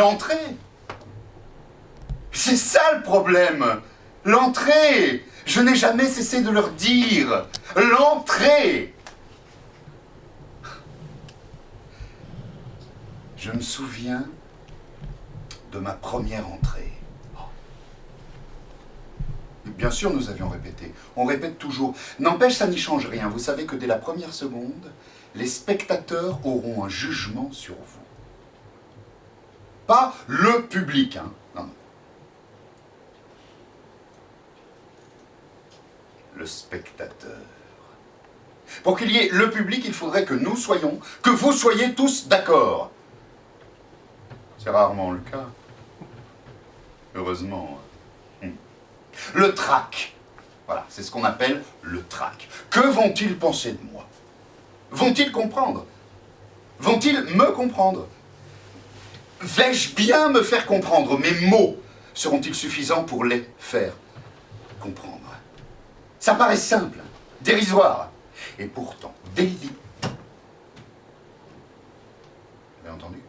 l'entrée. C'est ça le problème. L'entrée. Je n'ai jamais cessé de leur dire. L'entrée. Je me souviens de ma première entrée. Bien sûr, nous avions répété. On répète toujours. N'empêche, ça n'y change rien. Vous savez que dès la première seconde, les spectateurs auront un jugement sur vous. Pas le public, hein. Non, non. Le spectateur. Pour qu'il y ait le public, il faudrait que nous soyons, que vous soyez tous d'accord. C'est rarement le cas. Heureusement. Le trac. Voilà, c'est ce qu'on appelle le trac. Que vont-ils penser de moi? Vont-ils comprendre? Vont-ils me comprendre? Vais-je bien me faire comprendre? Mes mots seront-ils suffisants pour les faire comprendre? Ça paraît simple, dérisoire. Et pourtant, dès le début... Vous avez entendu?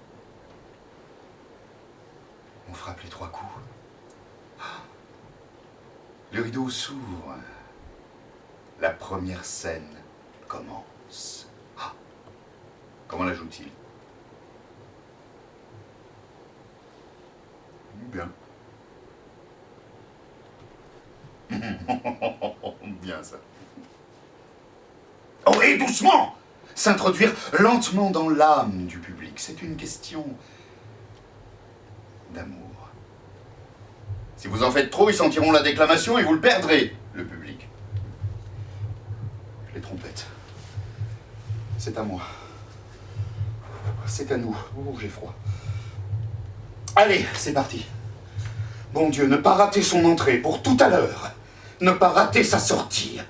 On frappe les 3 coups. Le rideau s'ouvre. La première scène commence. Ah. Comment la joue-t-il? Bien. Bien ça. Oh, et doucement! S'introduire lentement dans l'âme du public. C'est une question d'amour. Si vous en faites trop, ils sentiront la déclamation et vous le perdrez, le public. Les trompettes. C'est à moi. C'est à nous. Oh, j'ai froid. Allez, c'est parti. Bon Dieu, ne pas rater son entrée pour tout à l'heure. Ne pas rater sa sortie.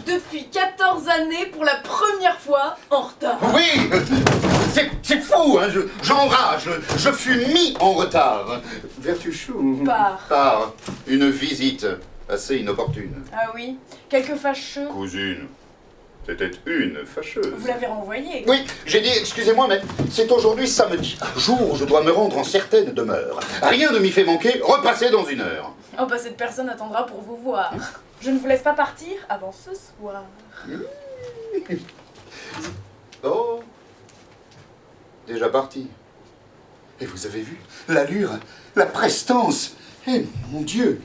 Depuis 14 années, pour la première fois, en retard. Oui, c'est fou, hein, j'enrage, je fus mis en retard. Vertuchou. Par une visite assez inopportune. Ah oui, quelque fâcheux. Cousine, c'était une fâcheuse. Vous l'avez renvoyée. Oui, j'ai dit, excusez-moi, mais c'est aujourd'hui samedi, jour où je dois me rendre en certaine demeure. Rien ne m'y fait manquer, repassez dans 1 heure. Oh bah cette personne attendra pour vous voir. Je ne vous laisse pas partir avant ce soir. Oh, déjà parti. Et vous avez vu l'allure, la prestance. Eh mon Dieu,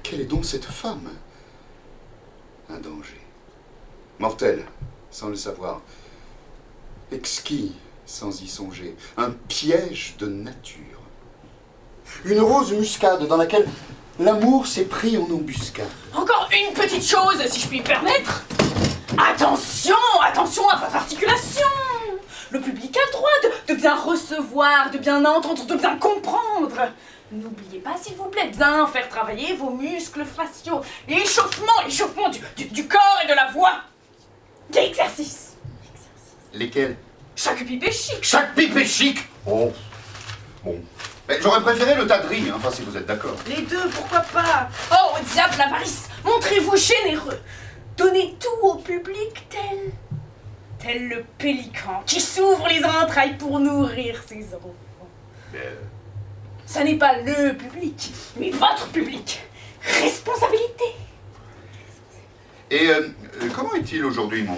quelle est donc cette femme? Un danger. Mortel, sans le savoir. Exquis, sans y songer. Un piège de nature. Une rose muscade dans laquelle l'amour s'est pris en embuscade. Encore une petite chose, si je puis me permettre. Attention, attention à votre articulation. Le public a le droit de bien recevoir, de bien entendre, de bien comprendre. N'oubliez pas, s'il vous plaît, bien faire travailler vos muscles faciaux. L'échauffement du corps et de la voix. L'exercice. Lesquels? Chaque pipe est chic. Chaque pipe est chic. Oh, bon. Mais j'aurais préféré le tas de riz, hein, enfin si vous êtes d'accord. Les deux, pourquoi pas? Oh, au diable l'avarice. Montrez-vous généreux. Donnez tout au public tel le pélican qui s'ouvre les entrailles pour nourrir ses enfants. Ça n'est pas le public, mais votre public. Responsabilité. Et comment est-il aujourd'hui, mon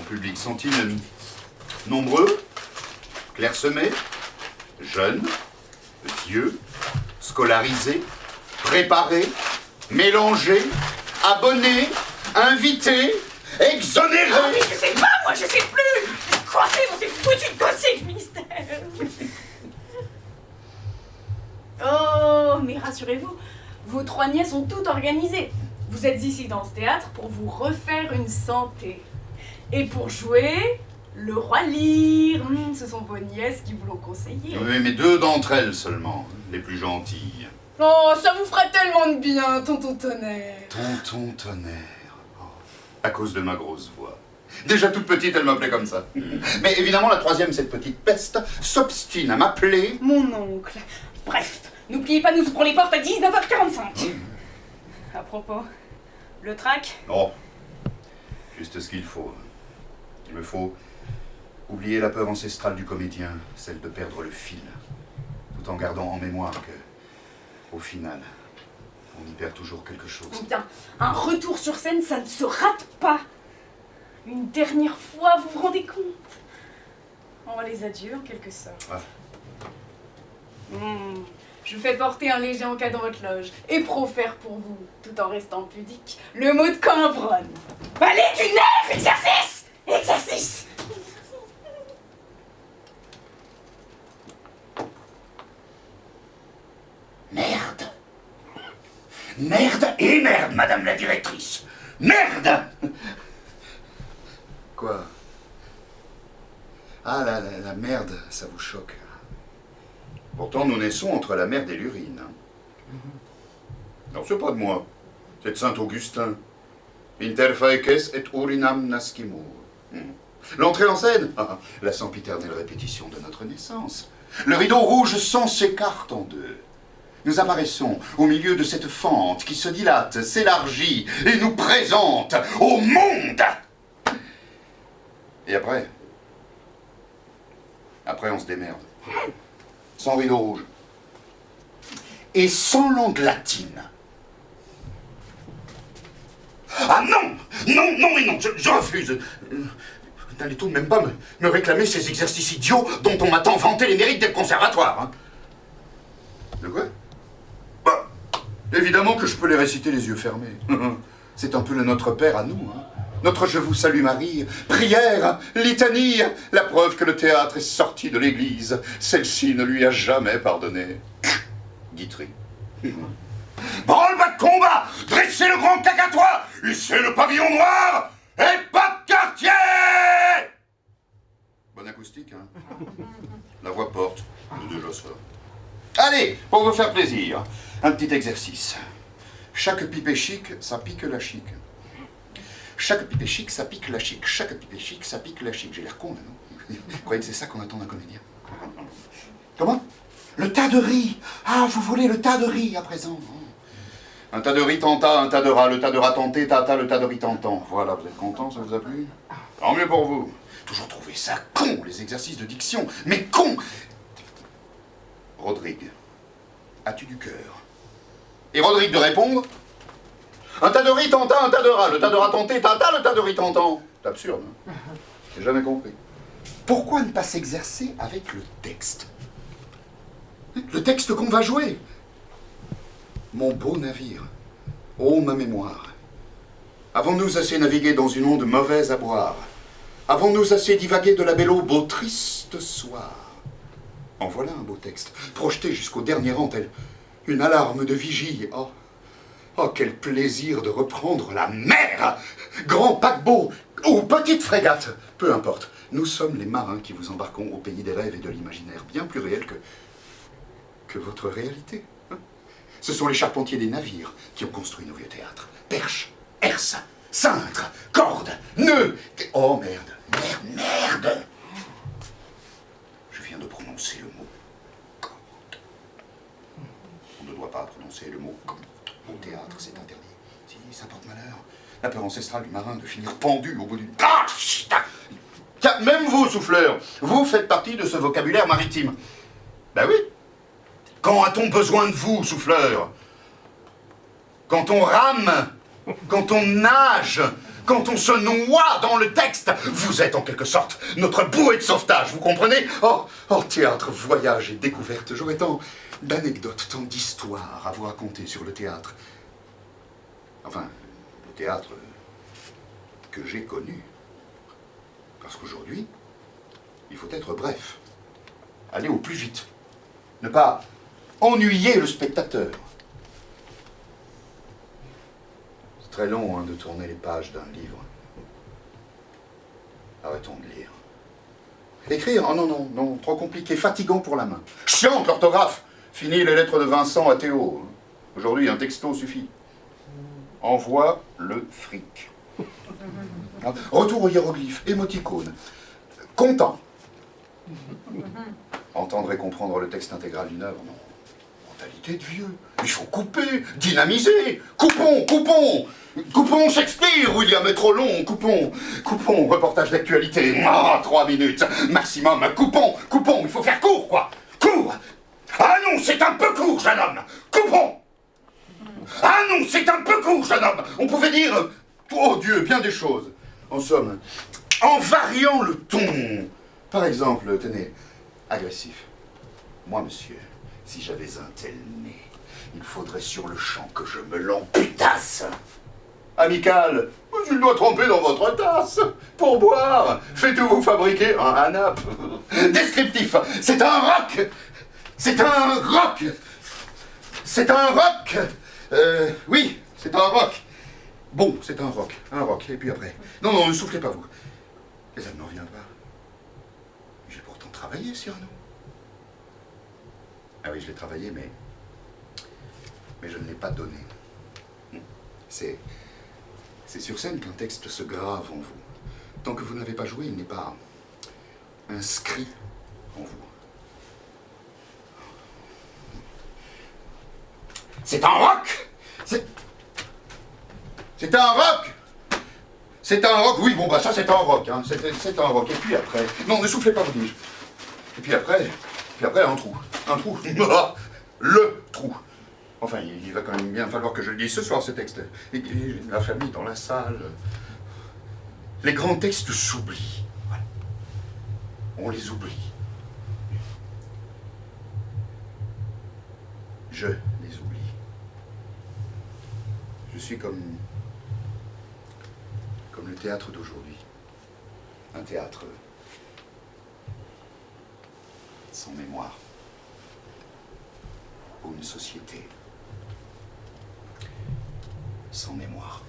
public? Sont-ils nombreux, clairsemés, jeunes, vieux, scolarisés, préparés, mélangés, abonnés, invités, exonérés? Ah mais je sais pas, moi je sais plus. Coincé dans ces foutus dossiers du ministère. Oh, mais rassurez-vous, vos 3 nièces sont toutes organisées. Vous êtes ici dans ce théâtre pour vous refaire une santé. Et pour jouer, le roi Lear. Ce sont vos nièces qui vous l'ont conseillé. Oui, mais 2 d'entre elles seulement, les plus gentilles. Oh, ça vous ferait tellement de bien, tonton Tonnerre. Tonton Tonnerre. Oh, à cause de ma grosse voix. Déjà toute petite, elle m'appelait comme ça. Mais évidemment, la troisième, cette petite peste, s'obstine à m'appeler... Mon oncle. Bref, n'oubliez pas, nous ouvrons les portes à 19h45. À propos, le trac? Oh, juste ce qu'il faut. Il me faut oublier la peur ancestrale du comédien, celle de perdre le fil, tout en gardant en mémoire que, au final, on y perd toujours quelque chose. Bien, un retour sur scène, ça ne se rate pas. Une dernière fois, vous vous rendez compte? Oh, les adieux en quelque sorte. Ah. Je vous fais porter un léger encas dans votre loge et profère pour vous, tout en restant pudique, le mot de Cambronne. Allez, du nerf! Exercice! Exercice! Merde! Merde et merde, madame la directrice! Merde! Quoi? Ah, la merde, ça vous choque. Pourtant, nous naissons entre la merde et l'urine. Non, c'est pas de moi. C'est de Saint-Augustin. Inter faeces et urinam nascimur. L'entrée en scène, la sempiternelle répétition de notre naissance. Le rideau rouge sang s'écarte en deux. Nous apparaissons au milieu de cette fente qui se dilate, s'élargit et nous présente au monde. Et après on se démerde. Sans rideau rouge. Et sans langue latine. Ah non! Non, non et non, je refuse. N'allez tout de même pas me réclamer ces exercices idiots dont on m'a tant vanté les mérites des conservatoires. Hein. De quoi? Bah, évidemment que je peux les réciter les yeux fermés. C'est un peu le Notre Père à nous. Hein. Notre Je vous salue Marie, prière, litanie, la preuve que le théâtre est sorti de l'église. Celle-ci ne lui a jamais pardonné. Guitry. Branle-bas de combat, dressez le grand cacatoire, hissez le pavillon noir, et pas de quartier! Bonne acoustique, hein? La voix porte, de déjà ça. Allez, pour vous faire plaisir, un petit exercice. Chaque pipe est chic, ça pique la chic. Chaque pipe est chic, ça pique la chic. Chaque pipe est chic, ça pique la chic. J'ai l'air con, là, non? Vous croyez que c'est ça qu'on attend d'un comédien? Comment? Le tas de riz. Ah, vous voulez le tas de riz à présent? Un tas de riz tenta, un tas de rats. Le tas de rats tenté, tata, le tas de riz tentant. Voilà, vous êtes content, ça vous a plu? Tant mieux pour vous. Toujours trouvé ça con, les exercices de diction. Mais con! Rodrigue, as-tu du cœur? Et Rodrigue de répondre: un tas de riz tenta, un tas de rats. Le tas de rats tenté, tata, le tas de riz tentant. C'est absurde, hein? J'ai jamais compris. Pourquoi ne pas s'exercer avec le texte? Le texte qu'on va jouer. Mon beau navire, ô ma mémoire, avons-nous assez navigué dans une onde mauvaise à boire? Avons-nous assez divagué de la belle eau, beau triste soir? En voilà un beau texte, projeté jusqu'au dernier rang, tel une alarme de vigie. Oh, oh, quel plaisir de reprendre la mer! Grand paquebot ou petite frégate, peu importe. Nous sommes les marins qui vous embarquons au pays des rêves et de l'imaginaire, bien plus réel que votre réalité. Ce sont les charpentiers des navires qui ont construit nos vieux théâtres. Perches, herses, cintres, cordes, nœuds. Oh merde, merde, merde! Je viens de prononcer le mot corde. On ne doit pas prononcer le mot corde. Au théâtre, c'est interdit. Si, ça porte malheur. La peur ancestrale du marin de finir pendu au bout d'une... Ah, tiens, même vous, souffleurs, vous faites partie de ce vocabulaire maritime. Ben oui. Quand a-t-on besoin de vous, souffleurs? Quand on rame, quand on nage, quand on se noie dans le texte, vous êtes en quelque sorte notre bouée de sauvetage, vous comprenez? Oh, oh, théâtre, voyage et découverte, j'aurais tant d'anecdotes, tant d'histoires à vous raconter sur le théâtre. Enfin, le théâtre que j'ai connu. Parce qu'aujourd'hui, il faut être bref, aller au plus vite, ne pas ennuyer le spectateur. C'est très long, hein, de tourner les pages d'un livre. Arrêtons de lire. Écrire, oh non, non, non, trop compliqué, fatigant pour la main. Chiant, l'orthographe. Fini les lettres de Vincent à Théo. Aujourd'hui, un texto suffit. Envoie le fric. Hein. Retour aux hiéroglyphes, émoticônes. Content. Entendre et comprendre le texte intégral d'une œuvre, non. Mentalité de vieux. Il faut couper, dynamiser. Coupons, coupons. Coupons Shakespeare, William est trop long. Coupons, coupons, reportage d'actualité. 3 minutes maximum. Coupons, coupons. Il faut faire court, quoi. Court. Ah non, c'est un peu court, jeune homme. Coupons. Ah non, c'est un peu court, jeune homme. On pouvait dire, oh Dieu, bien des choses. En somme, en variant le ton. Par exemple, tenez, agressif. Moi, monsieur, si j'avais un tel nez, il faudrait sur le champ que je me l'amputasse. Amical, il doit tremper dans votre tasse. Pour boire, faites-vous fabriquer un hanap. Descriptif, c'est un roc. C'est un roc. C'est un roc. Oui, c'est un roc. Bon, c'est un roc. Un roc. Et puis après. Non, non, ne soufflez pas vous. Mais ça ne m'en revient pas. J'ai pourtant travaillé, Cyrano. Ah oui, je l'ai travaillé, mais je ne l'ai pas donné. C'est sur scène qu'un texte se grave en vous. Tant que vous n'avez pas joué, il n'est pas inscrit en vous. C'est un roc. C'est un roc. C'est un roc, oui, bon, bah ça c'est un roc, hein. C'est un roc. Et puis après, non, ne soufflez pas, vous dis-je. Et puis après, un trou. Un trou. Le trou. Enfin, il va quand même bien falloir que je le dise ce soir, ce texte. Et la famille dans la salle. Les grands textes s'oublient. Voilà. On les oublie. Je les oublie. Je suis comme le théâtre d'aujourd'hui. Un théâtre sans mémoire. Ou une société sans mémoire.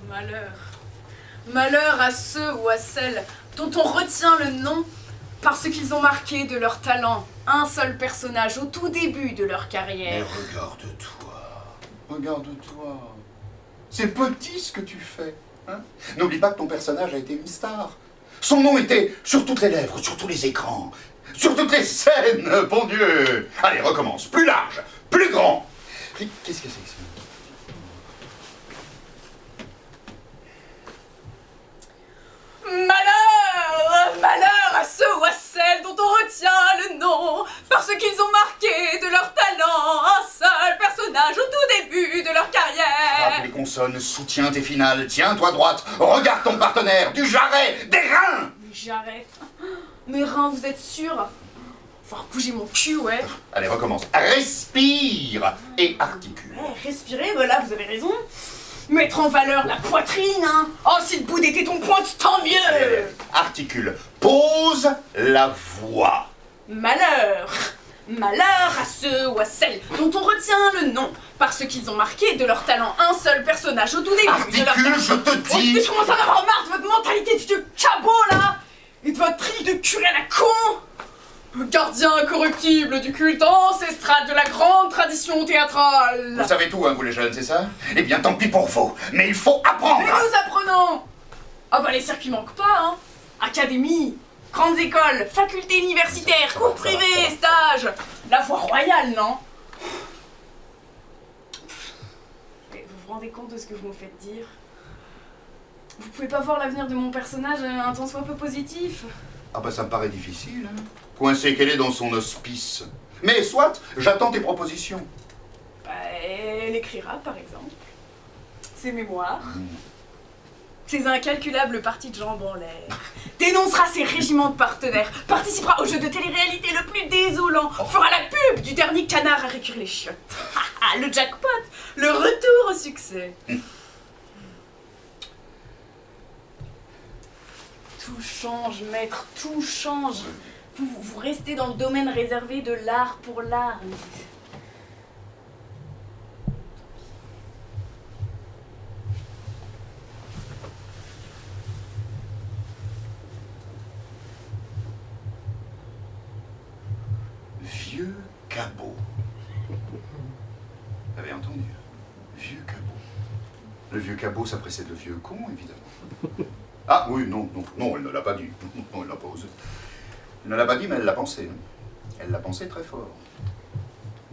Malheur. Malheur à ceux ou à celles dont on retient le nom parce qu'ils ont marqué de leur talent un seul personnage au tout début de leur carrière. Mais regarde-toi. Regarde-toi. C'est petit ce que tu fais. Hein? N'oublie pas que ton personnage a été une star. Son nom était sur toutes les lèvres, sur tous les écrans, sur toutes les scènes, bon Dieu. Allez, recommence. Plus large, plus grand. Qu'est-ce que c'est que ça? Malheur! Malheur à ceux ou à celles dont on retient le nom parce qu'ils ont marqué de leur talent un seul personnage au tout début de leur carrière. Frappe les consonnes, soutiens tes finales, tiens-toi droite, regarde ton partenaire, du jarret, des reins. Des jarrets? Mes reins, vous êtes sûr? Faut bouger mon cul, ouais. Allez, recommence. Respire et articule. Ouais, respirez, bah là, vous avez raison. Mettre en valeur la poitrine, hein. Oh, si le bout des tétons pointe, tant mieux. Allez, articule. Pose la voix. Malheur. Malheur à ceux ou à celles dont on retient le nom parce qu'ils ont marqué de leur talent un seul personnage au tout début articule, de leur... je te dis. Je commence à en avoir marre de votre mentalité de vieux cabot, là. Et de votre île de curé à la con. Le gardien incorruptible du culte ancestral de la grande tradition théâtrale. Vous savez tout, hein, vous les jeunes, c'est ça? Eh bien, tant pis pour vous, mais il faut apprendre. Mais nous apprenons. Ah bah les circuits manquent pas, hein. Académie, grandes écoles, facultés universitaires, cours privés, stages. La voie royale, non? Mais vous vous rendez compte de ce que vous me faites dire? Vous pouvez pas voir l'avenir de mon personnage un tant soit peu positif? Ah bah ça me paraît difficile, hein. Coincé qu'elle est dans son hospice. Mais soit, j'attends tes propositions. Bah, elle écrira, par exemple, ses mémoires, ses incalculables parties de jambes en l'air, dénoncera ses régiments de partenaires, participera au jeu de télé-réalité le plus désolant, fera la pub du dernier canard à récuire les chiottes. Le jackpot, le retour au succès. Tout change, maître, tout change. Vous restez dans le domaine réservé de l'art pour l'art. Vieux cabot. Vous avez entendu? Vieux cabot. Le vieux cabot, ça précède le vieux con, évidemment. Ah oui, non, elle ne l'a pas dit. Non, elle n'a pas osé. Elle ne l'a pas dit, mais elle l'a pensé. Elle l'a pensé très fort.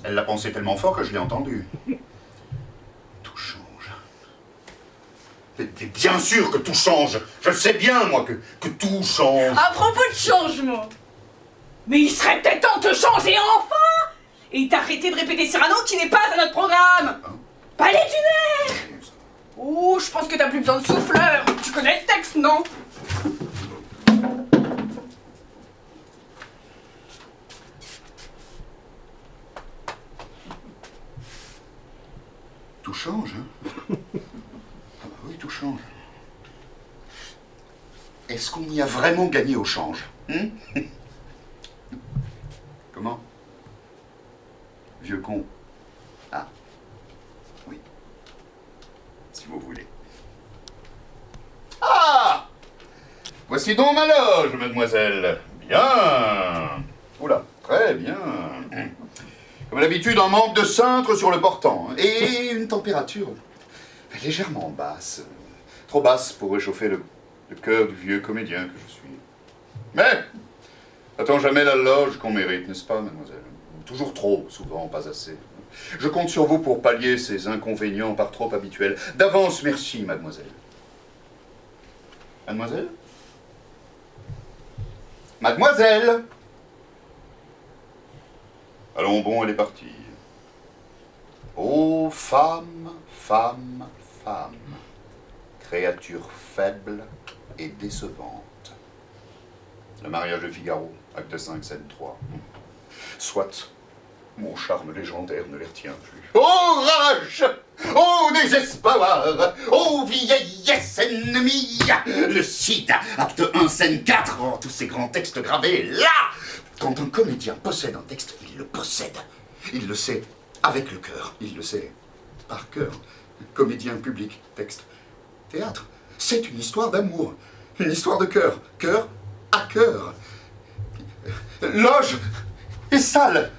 Elle l'a pensé tellement fort que je l'ai entendu. Tout change. Mais bien sûr que tout change. Je le sais bien, moi, que tout change. À propos de changement, mais il serait peut-être temps de changer enfin et d'arrêter de répéter Cyrano qui n'est pas à notre programme. Hein? Palais du nerf. Oh, je pense que t'as plus besoin de souffleur. Tu connais le texte, non? Tout change, hein? Ah bah oui, tout change. Est-ce qu'on y a vraiment gagné au change? Comment? Vieux con. Ah. Oui. Si vous voulez. Ah! Voici donc ma loge, mademoiselle. Bien. Oula, très bien. Comme d'habitude, un manque de cintre sur le portant. Et une température légèrement basse. Trop basse pour réchauffer le cœur du vieux comédien que je suis. Mais, attends jamais la loge qu'on mérite, n'est-ce pas, mademoiselle? Toujours trop, souvent pas assez. Je compte sur vous pour pallier ces inconvénients par trop habituels. D'avance, merci, mademoiselle. Mademoiselle? Mademoiselle! Allons, bon, elle est partie. Ô femme, femme, femme, créature faible et décevante. Le mariage de Figaro, acte 5, scène 3. Soit, mon charme légendaire ne les retient plus. Ô rage! Ô désespoir! Ô vieillesse ennemie! Le Cid, acte 1, scène 4. Oh, tous ces grands textes gravés là! Quand un comédien possède un texte, il le possède. Il le sait avec le cœur. Il le sait par cœur. Comédien, public, texte, théâtre. C'est une histoire d'amour. Une histoire de cœur. Cœur à cœur. Loge et salle.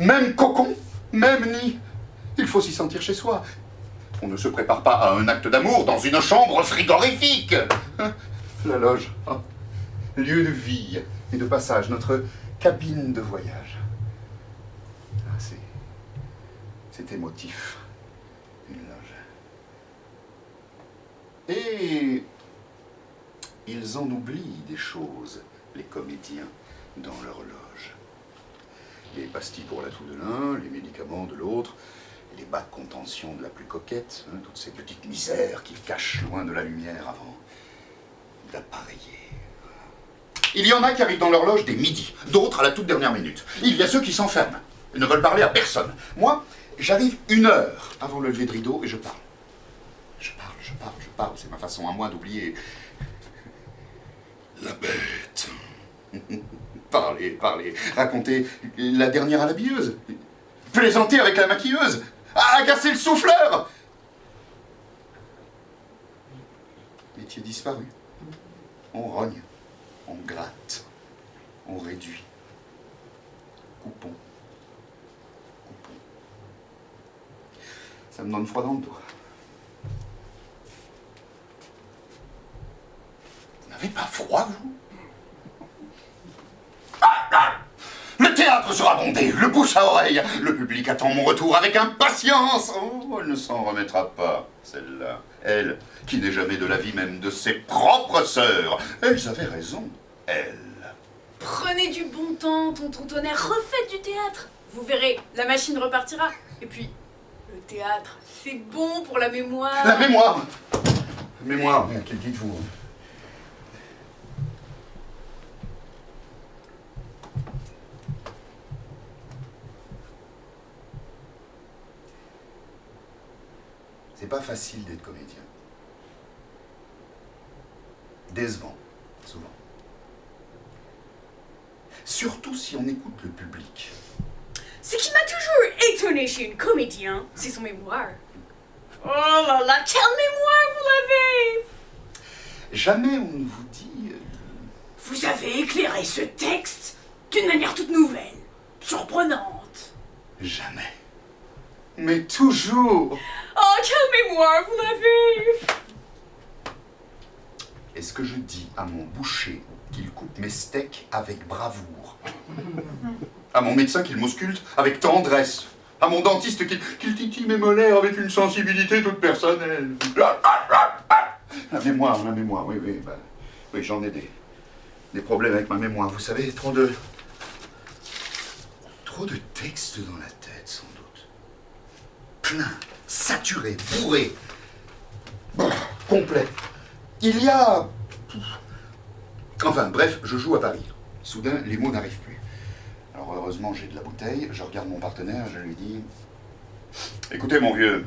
Même cocon, même nid. Il faut s'y sentir chez soi. On ne se prépare pas à un acte d'amour dans une chambre frigorifique. La loge, lieu de vie et de passage, notre cabine de voyage. Ah, c'est émotif, une loge. Et ils en oublient des choses, les comédiens, dans leur loge. Les pastilles pour la toux de l'un, les médicaments de l'autre, les bas de contention de la plus coquette, toutes ces petites misères qu'ils cachent loin de la lumière avant d'appareiller. Il y en a qui arrivent dans leur loge dès midi, d'autres à la toute dernière minute. Il y a ceux qui s'enferment et ne veulent parler à personne. Moi, j'arrive 1 heure avant le lever de rideau et je parle. Je parle. C'est ma façon à moi d'oublier la bête. Parler. Raconter la dernière à l'habilleuse. Plaisanter avec la maquilleuse. Agacer le souffleur. Métier disparu. On rogne. On gratte, on réduit, coupons. Ça me donne froid dans le dos. Vous n'avez pas froid, vous? Le théâtre sera bondé, le bouche à oreille. Le public attend mon retour avec impatience. Oh, elle ne s'en remettra pas, celle-là. Elle, qui n'est jamais de l'avis même de ses propres sœurs. Elles avaient raison, elles. Prenez du bon temps, tonton Tonnerre, refaites du théâtre. Vous verrez, la machine repartira. Et puis, le théâtre, c'est bon pour la mémoire. La mémoire? Mémoire, que dites-vous? C'est pas facile d'être comédien. Décevant, souvent. Surtout si on écoute le public. Ce qui m'a toujours étonné chez un comédien, c'est son mémoire. Oh là là, quelle mémoire vous l'avez! Jamais on ne vous dit... Vous avez éclairé ce texte d'une manière toute nouvelle, surprenante. Jamais. Mais toujours. Oh, quelle mémoire vous avez! Est-ce que je dis à mon boucher qu'il coupe mes steaks avec bravoure? À mon médecin qu'il m'ausculte avec tendresse? À mon dentiste qu'il titille mes molaires avec une sensibilité toute personnelle? La mémoire, oui, oui, j'en ai des problèmes avec ma mémoire, vous savez, trop de textes dans la tête, sans doute. Plein, saturé, bourré, complet. Il y a... Enfin, bref, je joue à Paris. Soudain, les mots n'arrivent plus. Alors, heureusement, j'ai de la bouteille. Je regarde mon partenaire, je lui dis... Écoutez, mon vieux,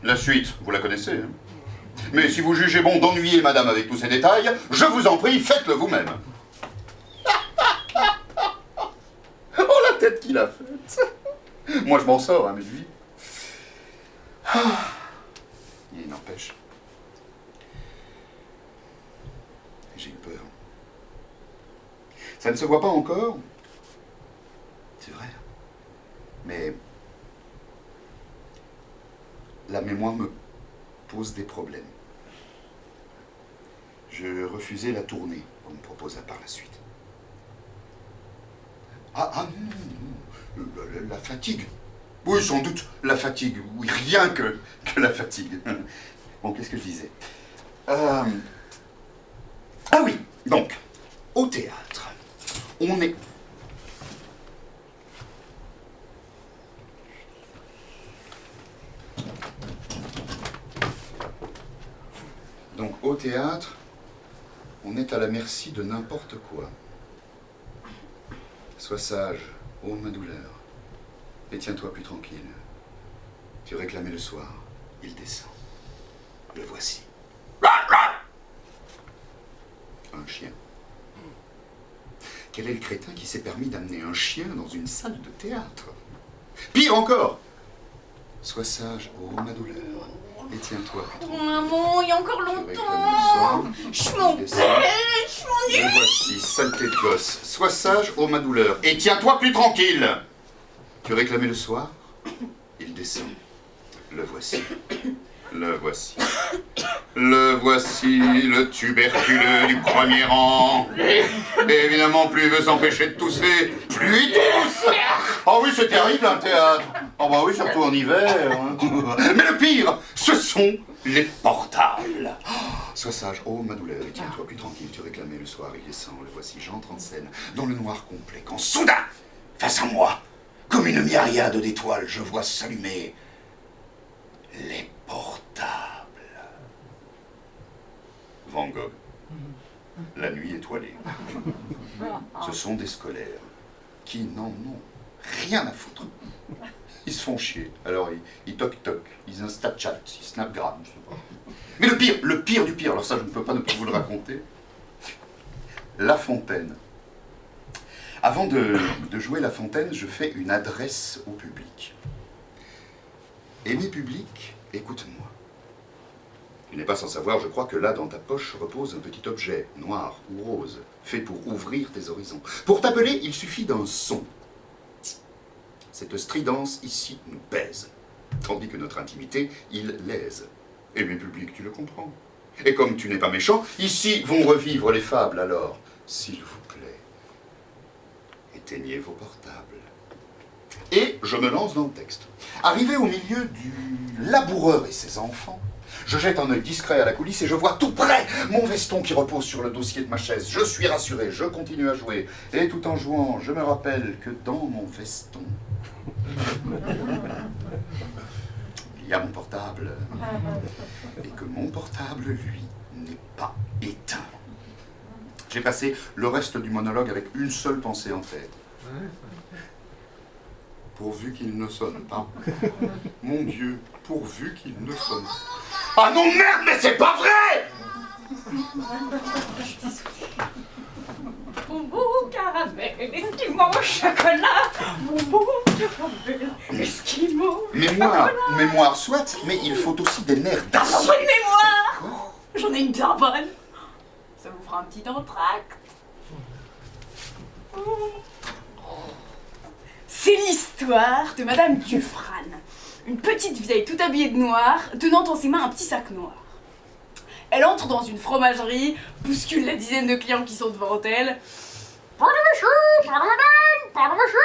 la suite, vous la connaissez, hein? Mais si vous jugez bon d'ennuyer madame avec tous ces détails, je vous en prie, faites-le vous-même. Oh, la tête qu'il a faite. Moi, je m'en sors, hein, mais lui... Il n'empêche. J'ai eu peur. Ça ne se voit pas encore. C'est vrai. Mais... la mémoire me pose des problèmes. Je refusais la tournée qu'on me proposa par la suite. Ah non, la fatigue. Oui, sans doute, la fatigue. Oui, rien que la fatigue. Bon, qu'est-ce que je disais? Ah oui, donc, au théâtre, on est... Donc, au théâtre, on est à la merci de n'importe quoi. Sois sage, ô ma douleur, et tiens-toi plus tranquille. Tu réclamais le soir, il descend. Le voici. Un chien. Quel est le crétin qui s'est permis d'amener un chien dans une salle de théâtre? Pire encore! Sois sage, ô ma douleur, et tiens-toi. Oh, maman, il y a encore Tu longtemps. réclamais le soir, Je il m'embête, descend. je m'ennuie. Le voici, saleté de gosse. Sois sage, ô ma douleur, et tiens-toi plus tranquille. Tu réclamais le soir, il descend. Le voici. Le voici. Le voici, le tuberculeux du premier rang. Et évidemment, plus il veut s'empêcher de tousser, plus il tousse. Oh oui, c'est terrible, un théâtre. Oh bah oui, surtout en hiver. Hein. Mais le pire, ce sont les portables. Sois sage, oh ma douleur, et tiens-toi plus tranquille. Tu réclamais le soir, il descend. Le voici, j'entre en scène, dans le noir complet, quand soudain, face à moi, comme une myriade d'étoiles, je vois s'allumer les portables. Van Gogh, la nuit étoilée. Ce sont des scolaires qui n'en ont rien à foutre. Ils se font chier. Alors ils toc-toc, ils Snapchat, ils Snapgram, je sais pas. Mais le pire du pire, alors ça je ne peux pas ne pas vous le raconter. La Fontaine. Avant de jouer La Fontaine, je fais une adresse au public. Aimé public, écoute-moi. Tu n'es pas sans savoir, je crois que là, dans ta poche, repose un petit objet, noir ou rose, fait pour ouvrir tes horizons. Pour t'appeler, il suffit d'un son. Cette stridence ici nous pèse, tandis que notre intimité, il lèse. Aimé public, tu le comprends. Et comme tu n'es pas méchant, ici vont revivre les fables, alors, s'il vous plaît, éteignez vos portables. Et je me lance dans le texte. Arrivé au milieu du laboureur et ses enfants, je jette un œil discret à la coulisse et je vois tout près mon veston qui repose sur le dossier de ma chaise. Je suis rassuré, je continue à jouer. Et tout en jouant, je me rappelle que dans mon veston, il y a mon portable. Et que mon portable, lui, n'est pas éteint. J'ai passé le reste du monologue avec une seule pensée en tête. Pourvu qu'il ne sonne pas. Mon Dieu, pourvu qu'il ne sonne pas. Ah non, merde, mais c'est pas vrai! Mon beau caramel, esquimau au chocolat. Mon beau caramel, esquimau au Mémoire soit, mais il faut aussi des nerfs Ah, d'acier. bonne mémoire. J'en ai une bien bonne. Ça vous fera un petit entracte. C'est l'histoire de Madame Dufresne, une petite vieille tout habillée de noir, tenant en ses mains un petit sac noir. Elle entre dans une fromagerie, bouscule la dizaine de clients qui sont devant elle. Pardon monsieur, pardon madame, pardon monsieur,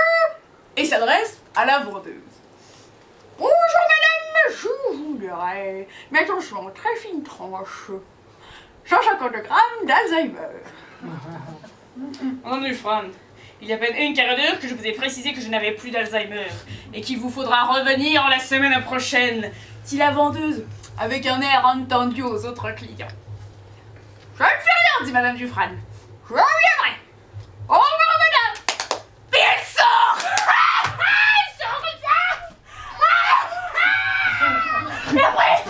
et s'adresse à la vendeuse. Bonjour madame, je voudrais, mais attention, très fine tranche, 150 grammes d'Alzheimer. Madame Dufresne, il y a à peine une quart d'heure que je vous ai précisé que je n'avais plus d'Alzheimer et qu'il vous faudra revenir la semaine prochaine, Dit la vendeuse, avec un air entendu aux autres clients. Je ne fais rien, dit madame Dufresne. Je reviendrai. Au revoir madame. Et elle sort. Elle sort comme ça. Et après,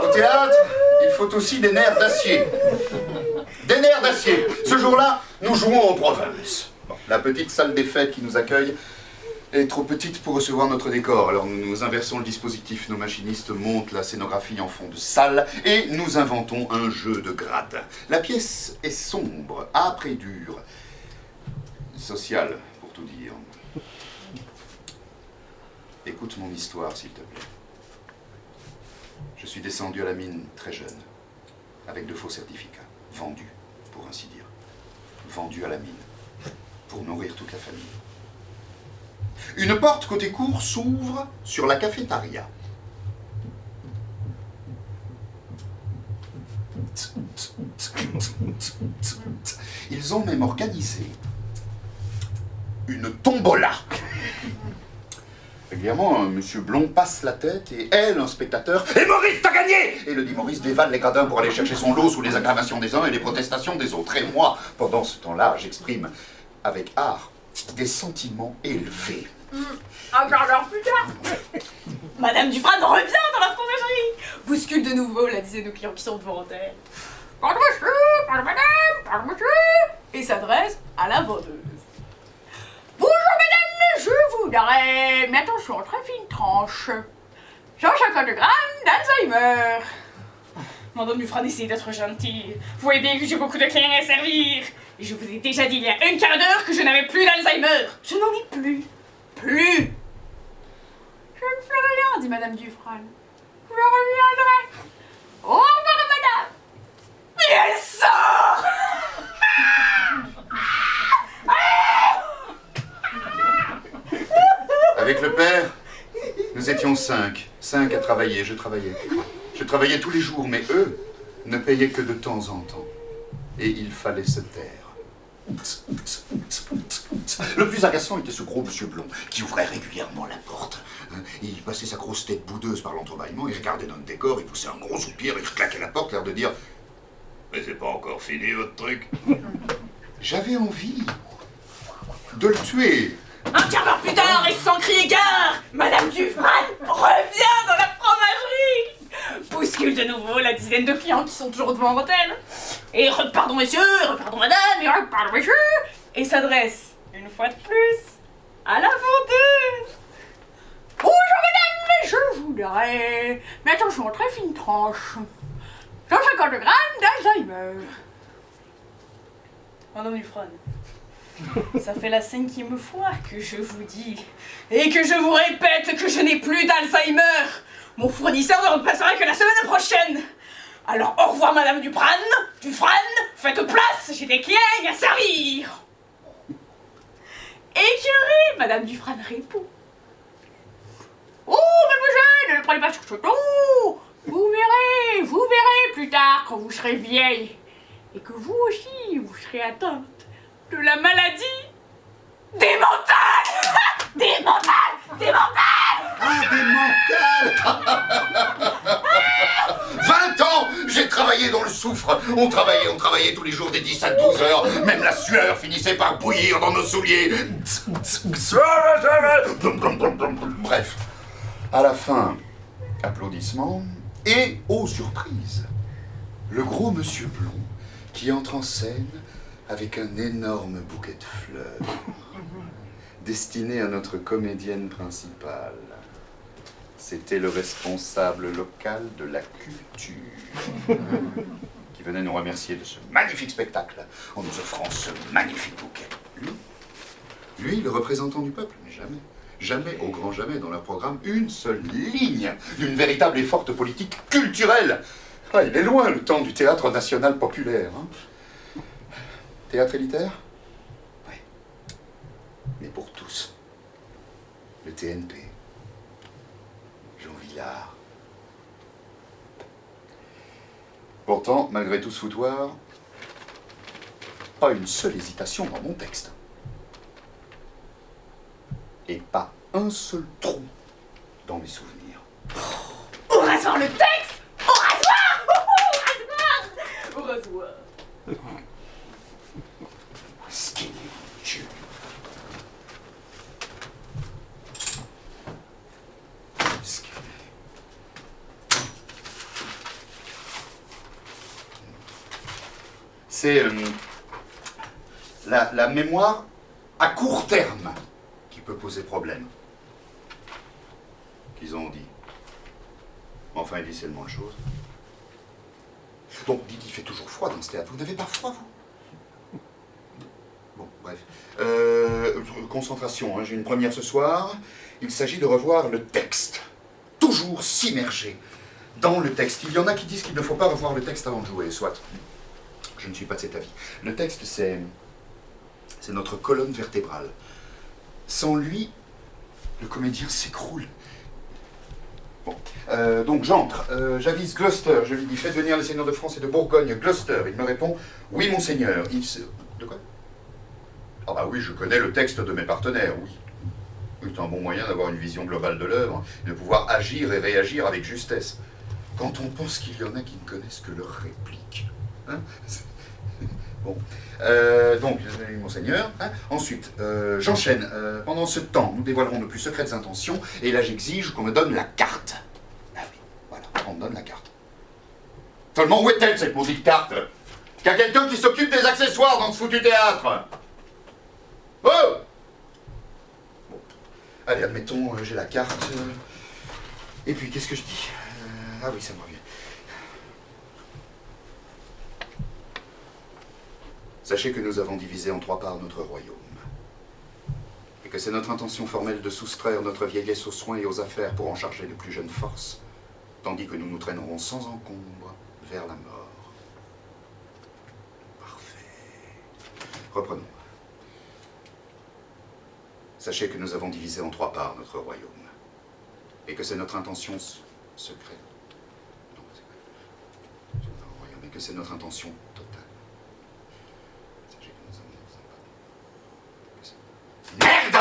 Au théâtre, il faut aussi des nerfs d'acier. Des nerfs d'acier. Ce jour-là, nous jouons en province. Bon, la petite salle des fêtes qui nous accueille est trop petite pour recevoir notre décor. Alors nous inversons le dispositif. Nos machinistes montent la scénographie en fond de salle et nous inventons un jeu de grade. La pièce est sombre, âpre et dure. Sociale, pour tout dire. Écoute mon histoire, s'il te plaît. Je suis descendu à la mine très jeune, avec de faux certificats, vendus, pour ainsi dire. Vendus à la mine, pour nourrir toute la famille. Une porte côté cour s'ouvre sur la cafétéria. Ils ont même organisé une tombola. Régulièrement, monsieur Blond passe la tête et elle, un spectateur, « Et Maurice, t'as gagné !» Et le dit Maurice dévale les gradins pour aller chercher son lot sous les acclamations des uns et les protestations des autres. Et moi, pendant ce temps-là, j'exprime avec art des sentiments élevés. un quart d'heure plus tard, madame Dufresne revient dans la fromagerie. Bouscule de nouveau la dizaine de clients qui sont devant elle. Pardon monsieur, pardon madame, pardon monsieur. Et s'adresse à la vendeuse. Bonjour madame, je voudrais, mais attention, très fine tranche, 150 grammes d'Alzheimer. Madame Dufresne, essayez d'être gentille. Vous voyez bien que j'ai beaucoup de clients à servir. Et je vous ai déjà dit il y a une quart d'heure que je n'avais plus d'Alzheimer. Je n'en ai plus. Plus. Je ne fais rien, dit madame Dufresne. Je reviendrai. Au revoir madame. Et elle sort. Avec le père, nous étions 5. 5 à travailler, je travaillais. Je travaillais tous les jours, mais eux ne payaient que de temps en temps. Et il fallait se taire. Le plus agaçant était ce gros monsieur Blond, qui ouvrait régulièrement la porte. Il passait sa grosse tête boudeuse par l'entrebâillement, il regardait notre décor, il poussait un gros soupir, il claquait la porte, l'air de dire « Mais c'est pas encore fini votre truc !» J'avais envie de le tuer. Un quart d'heure plus tard, et sans crier gare, madame Dufresne revient dans la fromagerie. Bouscule de nouveau la dizaine de clients qui sont toujours devant elle. Et pardon monsieur, pardon madame, et pardon monsieur. Et s'adresse, une fois de plus, à la vendeuse. Bonjour madame, je voudrais, mais attention, très fine tranche, 150 grammes d'Alzheimer. Madame Dufresne, ça fait la 5e fois que je vous dis et que je vous répète que je n'ai plus d'Alzheimer. Mon fournisseur ne repassera que la semaine prochaine. Alors au revoir madame Dufresne, faites place, j'ai des clients à servir. Écœurée, madame Dufresne répond. Oh, mademoiselle, ne le prenez pas sur ce ton. Vous verrez plus tard quand vous serez vieille. Et que vous aussi, vous serez atteinte de la maladie des mentales. Des mentales. Ah, des mentales. 20 ans, j'ai travaillé dans le soufre. On travaillait tous les jours des 10 à 12 heures. Même la sueur finissait par bouillir dans nos souliers. Bref, à la fin, applaudissements. Et, oh surprise, le gros monsieur Blond qui entre en scène avec un énorme bouquet de fleurs destiné à notre comédienne principale. C'était le responsable local de la culture qui venait nous remercier de ce magnifique spectacle en nous offrant ce magnifique bouquet. Lui, le représentant du peuple, mais jamais. Jamais, au grand jamais, dans leur programme, une seule ligne d'une véritable et forte politique culturelle. Ah, il est loin le temps du théâtre national populaire. Hein. Théâtre élitaire? Oui. Mais pour tous. Le TNP. Jean Vilar. Pourtant, malgré tout ce foutoir, pas une seule hésitation dans mon texte. Et pas un seul trou dans mes souvenirs. Au rasoir le texte! Au rasoir! Au rasoir! Au rasoir! Skinny, Dieu. Skinny. C'est la mémoire à court terme qui peut poser problème. Qu'ils ont dit. Enfin, il dit c'est le moins de choses. Donc, dites, il fait toujours froid dans ce théâtre. Vous n'avez pas froid, vous? Bon, bref. Concentration, hein. J'ai une première ce soir. Il s'agit de revoir le texte. Toujours s'immerger dans le texte. Il y en a qui disent qu'il ne faut pas revoir le texte avant de jouer, soit. Je ne suis pas de cet avis. Le texte, c'est notre colonne vertébrale. Sans lui, le comédien s'écroule. Bon, donc j'entre, j'avise Gloucester, je lui dis « Faites venir les seigneurs de France et de Bourgogne, Gloucester ». Il me répond « Oui, monseigneur ». De quoi? Ah bah oui, je connais le texte de mes partenaires, oui. C'est un bon moyen d'avoir une vision globale de l'œuvre, de pouvoir agir et réagir avec justesse. Quand on pense qu'il y en a qui ne connaissent que leurs répliques. Hein? Bon. Donc, monseigneur. Hein? Ensuite, j'enchaîne. Pendant ce temps, nous dévoilerons nos plus secrètes intentions, et là j'exige qu'on me donne la carte. Ah oui, voilà, on me donne la carte. Seulement, où est-elle, cette maudite carte? Qu'il y a quelqu'un qui s'occupe des accessoires dans ce foutu théâtre. Oh! Bon. Allez, admettons, j'ai la carte. Et puis, qu'est-ce que je dis? Ah oui, ça me revient. Sachez que nous avons divisé en 3 parts notre royaume, et que c'est notre intention formelle de soustraire notre vieillesse aux soins et aux affaires pour en charger de plus jeunes forces, tandis que nous nous traînerons sans encombre vers la mort. Parfait. Reprenons. Sachez que nous avons divisé en 3 parts notre royaume, et que c'est notre intention secrète. Non, c'est pas un royaume, et que c'est notre intention totale. Merde!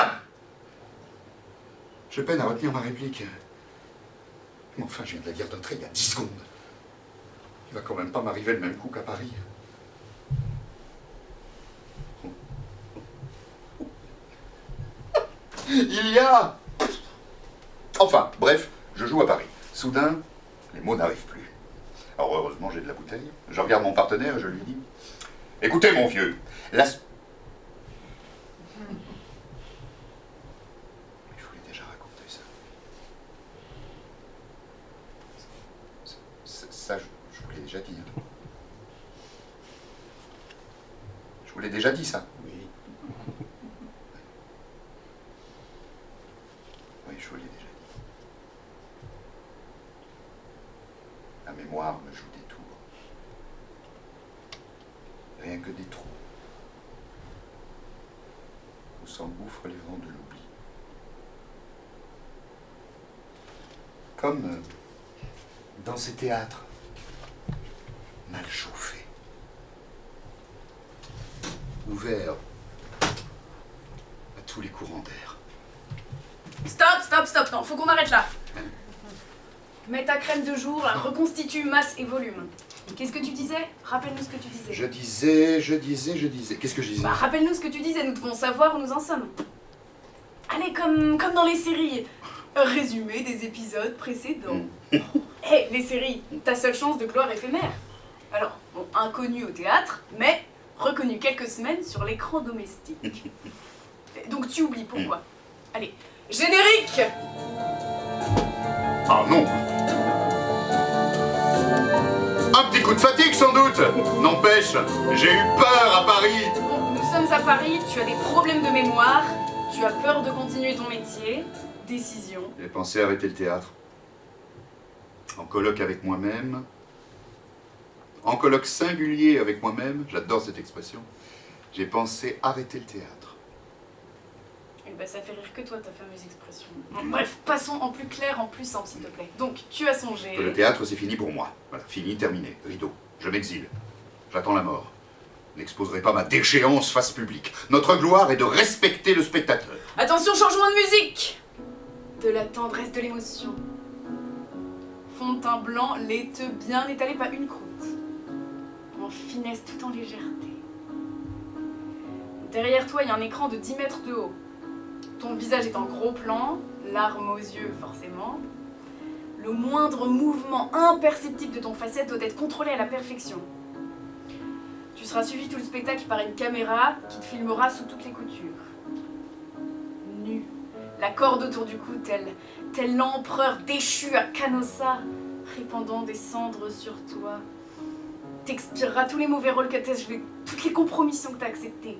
Je peine à retenir ma réplique. Mais enfin, je viens de la dire d'un trait il y a 10 secondes. Il va quand même pas m'arriver le même coup qu'à Paris. Il y a... Enfin, bref, je joue à Paris. Soudain, les mots n'arrivent plus. Alors heureusement, j'ai de la bouteille. Je regarde mon partenaire et je lui dis... Écoutez, mon vieux, la... Ça, je vous l'ai déjà dit. Hein. Je vous l'ai déjà dit, ça. Oui. Oui, je vous l'ai déjà dit. La mémoire me joue des tours. Rien que des trous. Où s'engouffrent les vents de l'oubli. Comme dans ces théâtres. Mal chauffé, ouvert à tous les courants d'air. Stop, non, faut qu'on arrête là. Mets ta crème de jour, là, reconstitue masse et volume. Qu'est-ce que tu disais? Rappelle-nous ce que tu disais. Je disais. Qu'est-ce que je disais? Bah, rappelle-nous ce que tu disais, nous devons savoir où nous en sommes. Allez, comme dans les séries. Résumé des épisodes précédents. Hé, les séries, ta seule chance de gloire éphémère. Alors, bon, inconnu au théâtre, mais reconnu quelques semaines sur l'écran domestique. Donc tu oublies, pourquoi? Allez, générique! Ah non! Un petit coup de fatigue sans doute! N'empêche, j'ai eu peur à Paris! Bon, nous sommes à Paris, tu as des problèmes de mémoire, Tu as peur de continuer ton métier. Décision. J'ai pensé arrêter le théâtre. En colloque avec moi-même. En colloque singulier avec moi-même. J'adore cette expression. J'ai pensé arrêter le théâtre. Eh ben, ça fait rire que toi, ta fameuse expression. Bon, bref, passons en plus clair, en plus simple, s'il te plaît. Donc, tu as songé... Le théâtre, c'est fini pour moi. Voilà, fini, terminé. Rideau. Je m'exile. J'attends la mort. N'exposerai pas ma déchéance face publique. Notre gloire est de respecter le spectateur. Attention, changement de musique! De la tendresse, de l'émotion. Fond de teint blanc, laiteux, bien étalé, pas une croûte. En finesse, tout en légèreté. Derrière toi, il y a un écran de 10 mètres de haut. Ton visage est en gros plan, larmes aux yeux, forcément. Le moindre mouvement imperceptible de ton facette doit être contrôlé à la perfection. Tu seras suivi tout le spectacle par une caméra qui te filmera sous toutes les coutures. Nu, la corde autour du cou, tel l'empereur déchu à Canossa, répandant des cendres sur toi. T'expireras tous les mauvais rôles que t'as joués, toutes les compromissions que t'as acceptées.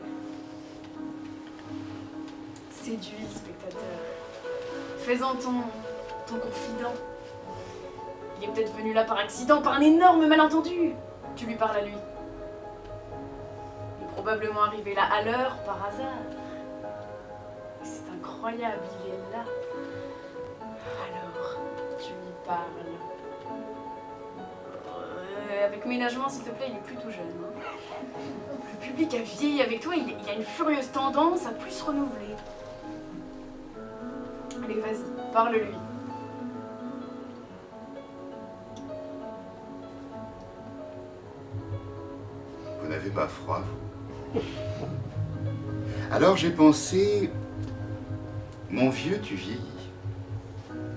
Séduis le spectateur. Fais-en ton confident. Il est peut-être venu là par accident, par un énorme malentendu. Tu lui parles à lui. Il est probablement arrivé là à l'heure, par hasard. C'est incroyable, il est là. Alors, tu lui parles. Avec ménagement, s'il te plaît, il est plutôt jeune. Hein. Le public a vieilli avec toi, il a une furieuse tendance à plus se renouveler. Allez, vas-y, parle-lui. Vous n'avez pas froid, vous? Alors j'ai pensé... Mon vieux, tu vieillis.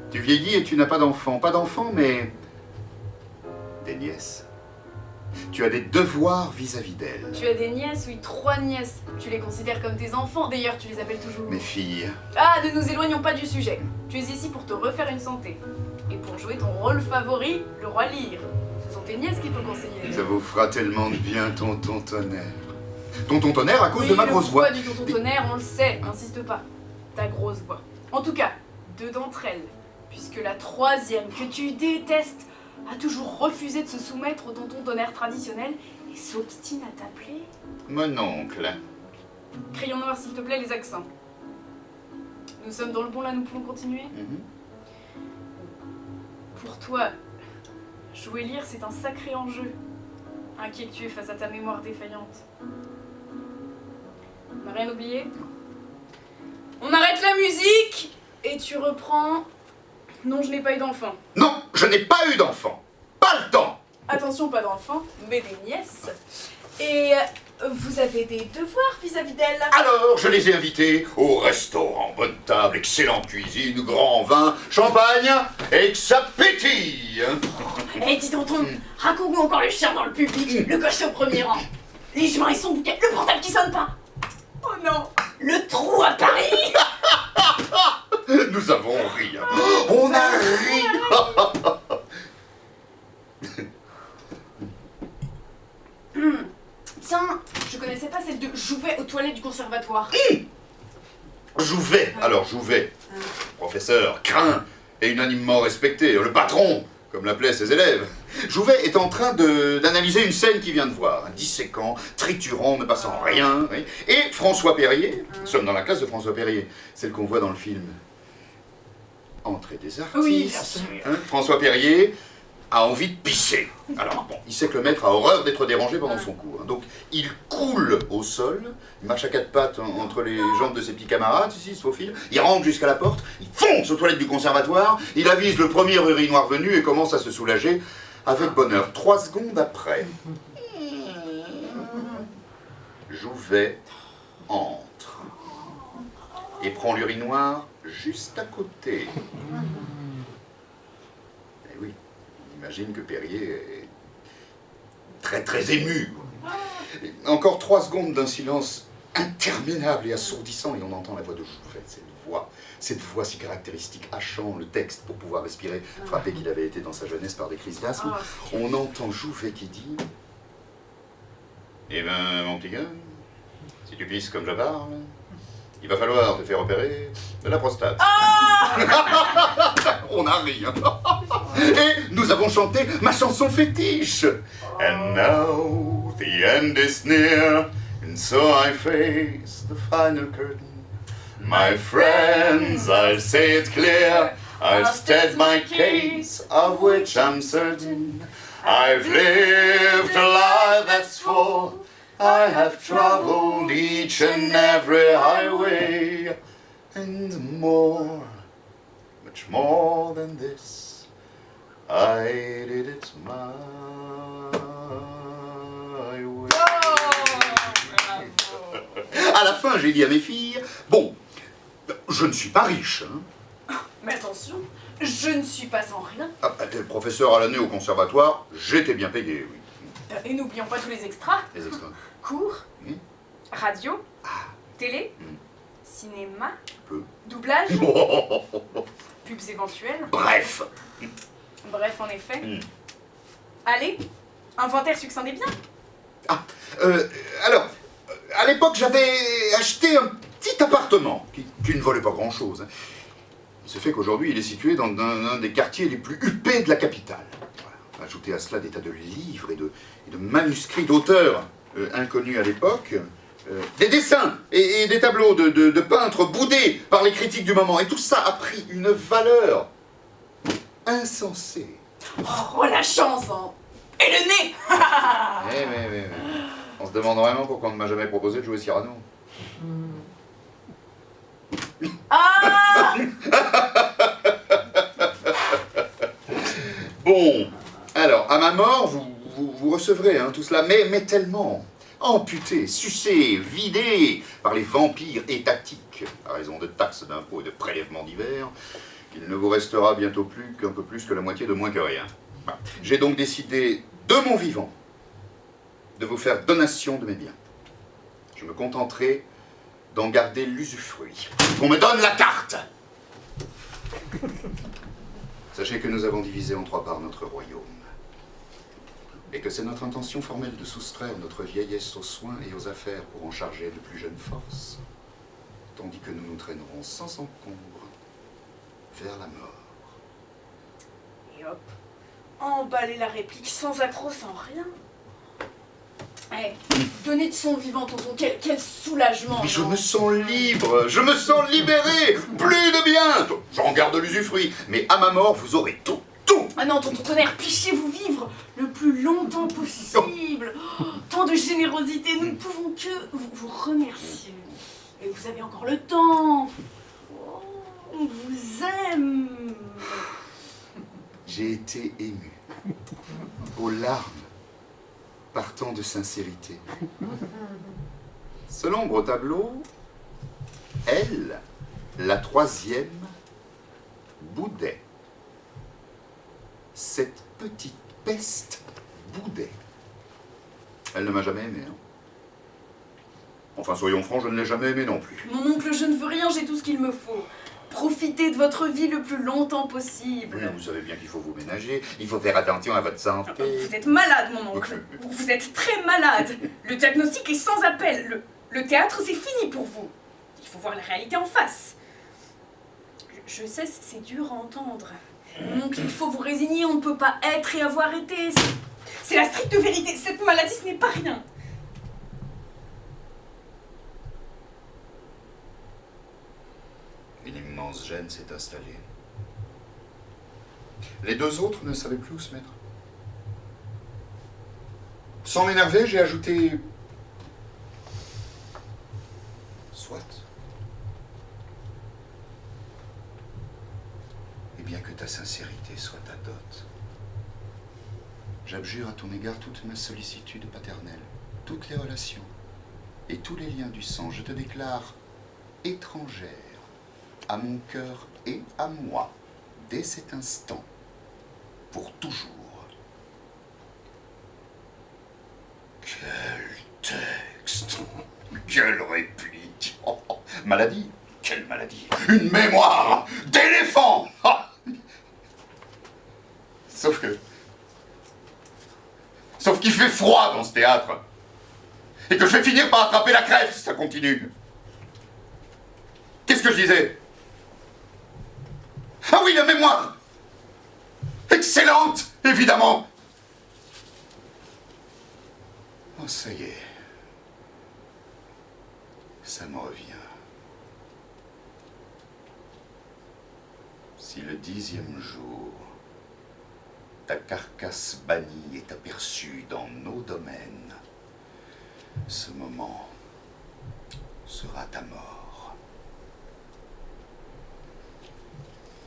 Tu vieillis et tu n'as pas d'enfant. Pas d'enfant, mais... des nièces. Tu as des devoirs vis-à-vis d'elles. Tu as des nièces, oui, 3 nièces. Tu les considères comme tes enfants, d'ailleurs tu les appelles toujours... Mes filles. Ah, ne nous éloignons pas du sujet. Tu es ici pour te refaire une santé. Et pour jouer ton rôle favori, le roi lyre. Ce sont tes nièces qui te conseillent. Ça vous fera tellement de bien, tonton Tonnerre. Tonton Tonnerre à cause Oui, de ma grosse voix. le poids du tonton Tonnerre, on le sait, insiste pas. Ta grosse voix. En tout cas, 2 d'entre elles. Puisque la 3e, que tu détestes, a toujours refusé de se soumettre au tonton Tonnerre traditionnel et s'obstine à t'appeler. Mon oncle. Crayon noir, s'il te plaît, les accents. Nous sommes dans le bon là, nous pouvons continuer. Pour toi, jouer lire, c'est un sacré enjeu. Inquiet que tu es face à ta mémoire défaillante. On n'a rien oublié? On arrête la musique et tu reprends... Non, je n'ai pas eu d'enfant. Non, je n'ai pas eu d'enfant. Pas le temps. Attention, pas d'enfant, mais des nièces. Et vous avez des devoirs vis-à-vis d'elles. Alors, je les ai invités au restaurant. Bonne table, excellente cuisine, grand vin, champagne, et que ça pétille. Eh, dis tonton, raconte-nous encore le chien dans le public, le cocher au premier rang, les joints et son bouquet, le portable qui sonne pas. Oh non, le trou à Paris. Nous avons ri. On a ri. Tiens, je connaissais pas celle de Jouvet aux toilettes du conservatoire. Jouvet. Alors, Jouvet, professeur, craint et unanimement respecté, le patron, comme l'appelaient ses élèves. Jouvet est en train d'analyser une scène qu'il vient de voir, disséquant, triturant, ne passant rien. Oui. Et François Perrier, nous sommes dans la classe de François Perrier, celle qu'on voit dans le film. Entrée des artistes. Oui, bien sûr. Hein, François Perrier a envie de pisser. Alors bon, il sait que le maître a horreur d'être dérangé pendant son cours. Donc il coule au sol, il marche à 4 pattes entre les jambes de ses petits camarades, ici, il se faufile, il rentre jusqu'à la porte, il fonce aux toilettes du conservatoire, il avise le premier urinoir venu et commence à se soulager avec bonheur. 3 secondes après, Jouvet entre et prend l'urinoir juste à côté. Et oui, on imagine que Perrier est très très ému. Et encore 3 secondes d'un silence interminable et assourdissant et on entend la voix de Jouvet, cette voix si caractéristique, hachant le texte pour pouvoir respirer, frappé qu'il avait été dans sa jeunesse par des crises d'asthme. On entend Jouvet qui dit « Eh ben, mon petit gars, si tu pisses comme je parle, Il va falloir te faire opérer de la prostate. On a ri. Hein. Et nous avons chanté ma chanson fétiche. And now the end is near, and so I face the final curtain. My friends, I'll say it clear, I've state my case, of which I'm certain. I've lived a life that's full, I have traveled each and every highway, and more, much more than this, I did it my way. À la fin, j'ai dit à mes filles, bon, je ne suis pas riche, hein. Mais attention, je ne suis pas sans rien. Ah, t'es professeur à l'année au conservatoire, j'étais bien payé, oui. Et n'oublions pas tous les extras. Les extras. Cours, Oui. radio, télé, cinéma, Peu. doublage, pubs éventuelles. Bref. Bref, en effet. Allez, inventaire succinct des biens. Alors, à l'époque, j'avais acheté un petit appartement qui ne valait pas grand-chose. Il se fait qu'aujourd'hui, il est situé dans un des quartiers les plus huppés de la capitale. Voilà. Ajoutez à cela des tas de livres et de manuscrits d'auteurs inconnus à l'époque, des dessins et des tableaux de peintres boudés par les critiques du moment. Et tout ça a pris une valeur insensée. Oh, la chance, hein. Et le nez. Mais. On se demande vraiment pourquoi on ne m'a jamais proposé de jouer Cyrano. Ah. Bon, alors, à ma mort, vous recevrez hein, tout cela, mais tellement amputé, sucé, vidé par les vampires étatiques, à raison de taxes, d'impôts et de prélèvements divers, qu'il ne vous restera bientôt plus qu'un peu plus que la moitié de moins que rien. Voilà. J'ai donc décidé, de mon vivant, de vous faire donation de mes biens. Je me contenterai d'en garder l'usufruit. Qu'on me donne la carte! Sachez que nous avons divisé en 3 parts notre royaume. Et que c'est notre intention formelle de soustraire notre vieillesse aux soins et aux affaires pour en charger de plus jeunes forces, tandis que nous nous traînerons sans encombre vers la mort. Et hop, emballer la réplique sans accroc, sans rien. Eh, donner de son vivant, tonton, quel soulagement. Mais je non. me sens libre, je me sens libéré, plus de biens. J'en garde l'usufruit, mais à ma mort, vous aurez tout. Ah non, tonton Tonnerre, pichez-vous vivre le plus longtemps possible. Oh, tant de générosité, nous ne pouvons que vous remercier. Et vous avez encore le temps. Oh, on vous aime. J'ai été ému, aux larmes, par tant de sincérité. Ce l'ombre au tableau, elle, la 3e, boudait. Cette petite peste boudait. Elle ne m'a jamais aimé, hein. Enfin, soyons francs, je ne l'ai jamais aimé non plus. Mon oncle, je ne veux rien, j'ai tout ce qu'il me faut. Profitez de votre vie le plus longtemps possible. Oui, vous savez bien qu'il faut vous ménager, il faut faire attention à votre santé. Vous êtes malade, mon oncle. Vous êtes très malade. Le diagnostic est sans appel. Le théâtre, c'est fini pour vous. Il faut voir la réalité en face. Je sais, c'est dur à entendre. Mon oncle, il faut vous résigner, on ne peut pas être et avoir été. C'est la stricte vérité. Cette maladie, ce n'est pas rien. Une immense gêne s'est installée. Les 2 autres ne savaient plus où se mettre. Sans m'énerver, j'ai ajouté... Soit. Et bien que ta sincérité soit ta dot, j'abjure à ton égard toute ma sollicitude paternelle, toutes les relations et tous les liens du sang. Je te déclare étrangère à mon cœur et à moi, dès cet instant, pour toujours. Quel texte! Quelle réplique! Oh, oh, maladie! Quelle maladie! Une mémoire d'éléphant! Ah. Sauf qu'il fait froid dans ce théâtre. Et que je vais finir par attraper la crève si ça continue. ce que je disais? Ah oui, la mémoire! Excellente, évidemment! Oh, ça y est. Ça me revient. Si le 10e jour, ta carcasse bannie est aperçue dans nos domaines, ce moment sera ta mort.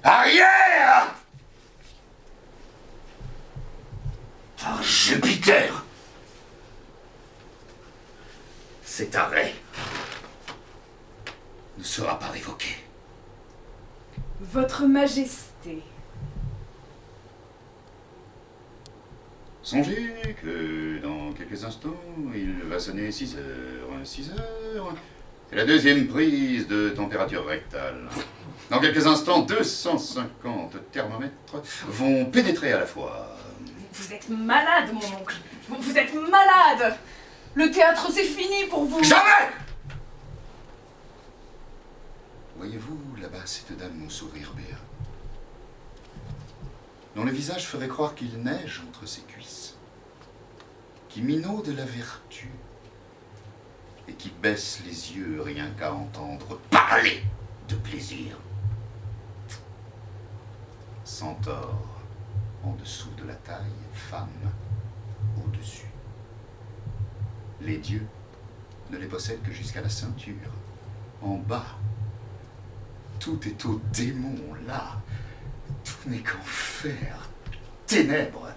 Arrière! Par Jupiter! Cet arrêt ne sera pas révoqué. Votre Majesté. Songez que dans quelques instants, il va sonner 6 heures. 6 heures, c'est la 2e prise de température rectale. Dans quelques instants, 250 thermomètres vont pénétrer à la fois. Vous êtes malade, mon oncle. Vous êtes malade. Le théâtre, c'est fini pour vous. Jamais! Voyez-vous là-bas cette dame au sourire béat, dont le visage ferait croire qu'il neige entre ses cuisses, qui minaud de la vertu et qui baisse les yeux rien qu'à entendre parler de plaisir. Centaure en dessous de la taille, femme au-dessus. Les dieux ne les possèdent que jusqu'à la ceinture. En bas, tout est au démon, là. Tout n'est qu'enfer, ténèbres,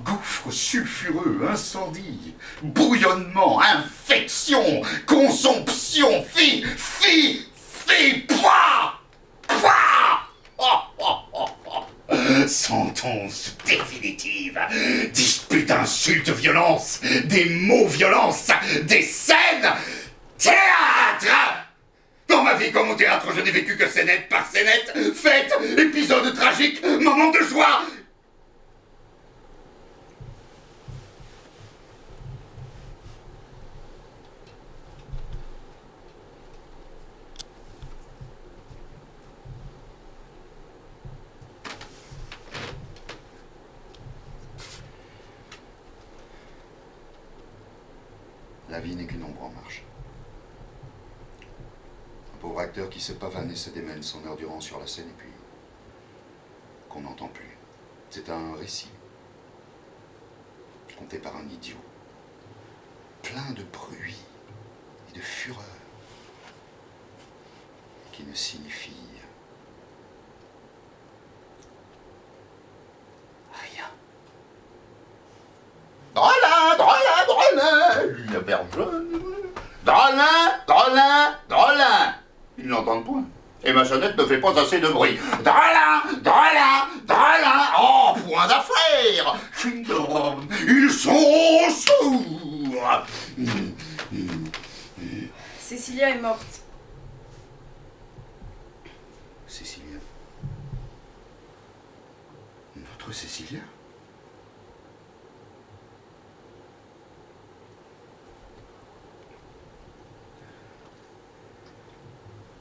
gouffre sulfureux, incendie, bouillonnement, infection, consomption, pouah, pouah. Oh, oh, oh, oh. Sentence définitive, dispute, insulte, violence, des mots, violence, des scènes, théâtre. Dans ma vie comme au théâtre, je n'ai vécu que scénette par scénette, fête, épisode tragique, moment de joie. La vie n'est qu'une ombre en marche. Un pauvre acteur qui se pavane et se démène son heure durant sur la scène et puis qu'on n'entend plus. C'est un récit conté par un idiot, plein de bruit et de fureur, qui ne signifie rien. Drôlin, drôlin, drôlin, la bergeonne. Drôlin, drôlin, drôlin. Ils n'entendent point. Et ma sonnette ne fait pas assez de bruit. Drôlin, drôlin, drôlin. Oh, point d'affaire. Ils sont sourds. Cécilia est morte. Cécilia. Notre Cécilia?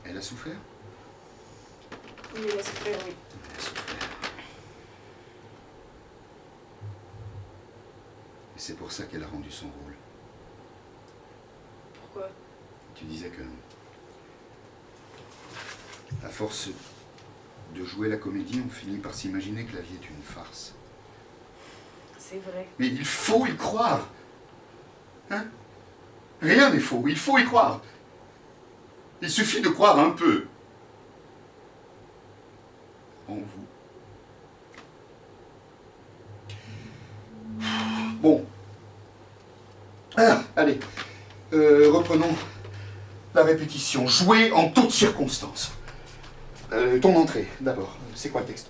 Elle a souffert? Oui, elle a souffert, oui. Elle a souffert. Et c'est pour ça qu'elle a rendu son rôle. Pourquoi? Tu disais que, à force de jouer la comédie, on finit par s'imaginer que la vie est une farce. C'est vrai. Mais il faut y croire. Hein? Rien n'est faux, il faut y croire. Il suffit de croire un peu en vous. Bon. Ah, allez, reprenons la répétition. Jouer en toutes circonstances. Ton entrée, d'abord. C'est quoi le texte?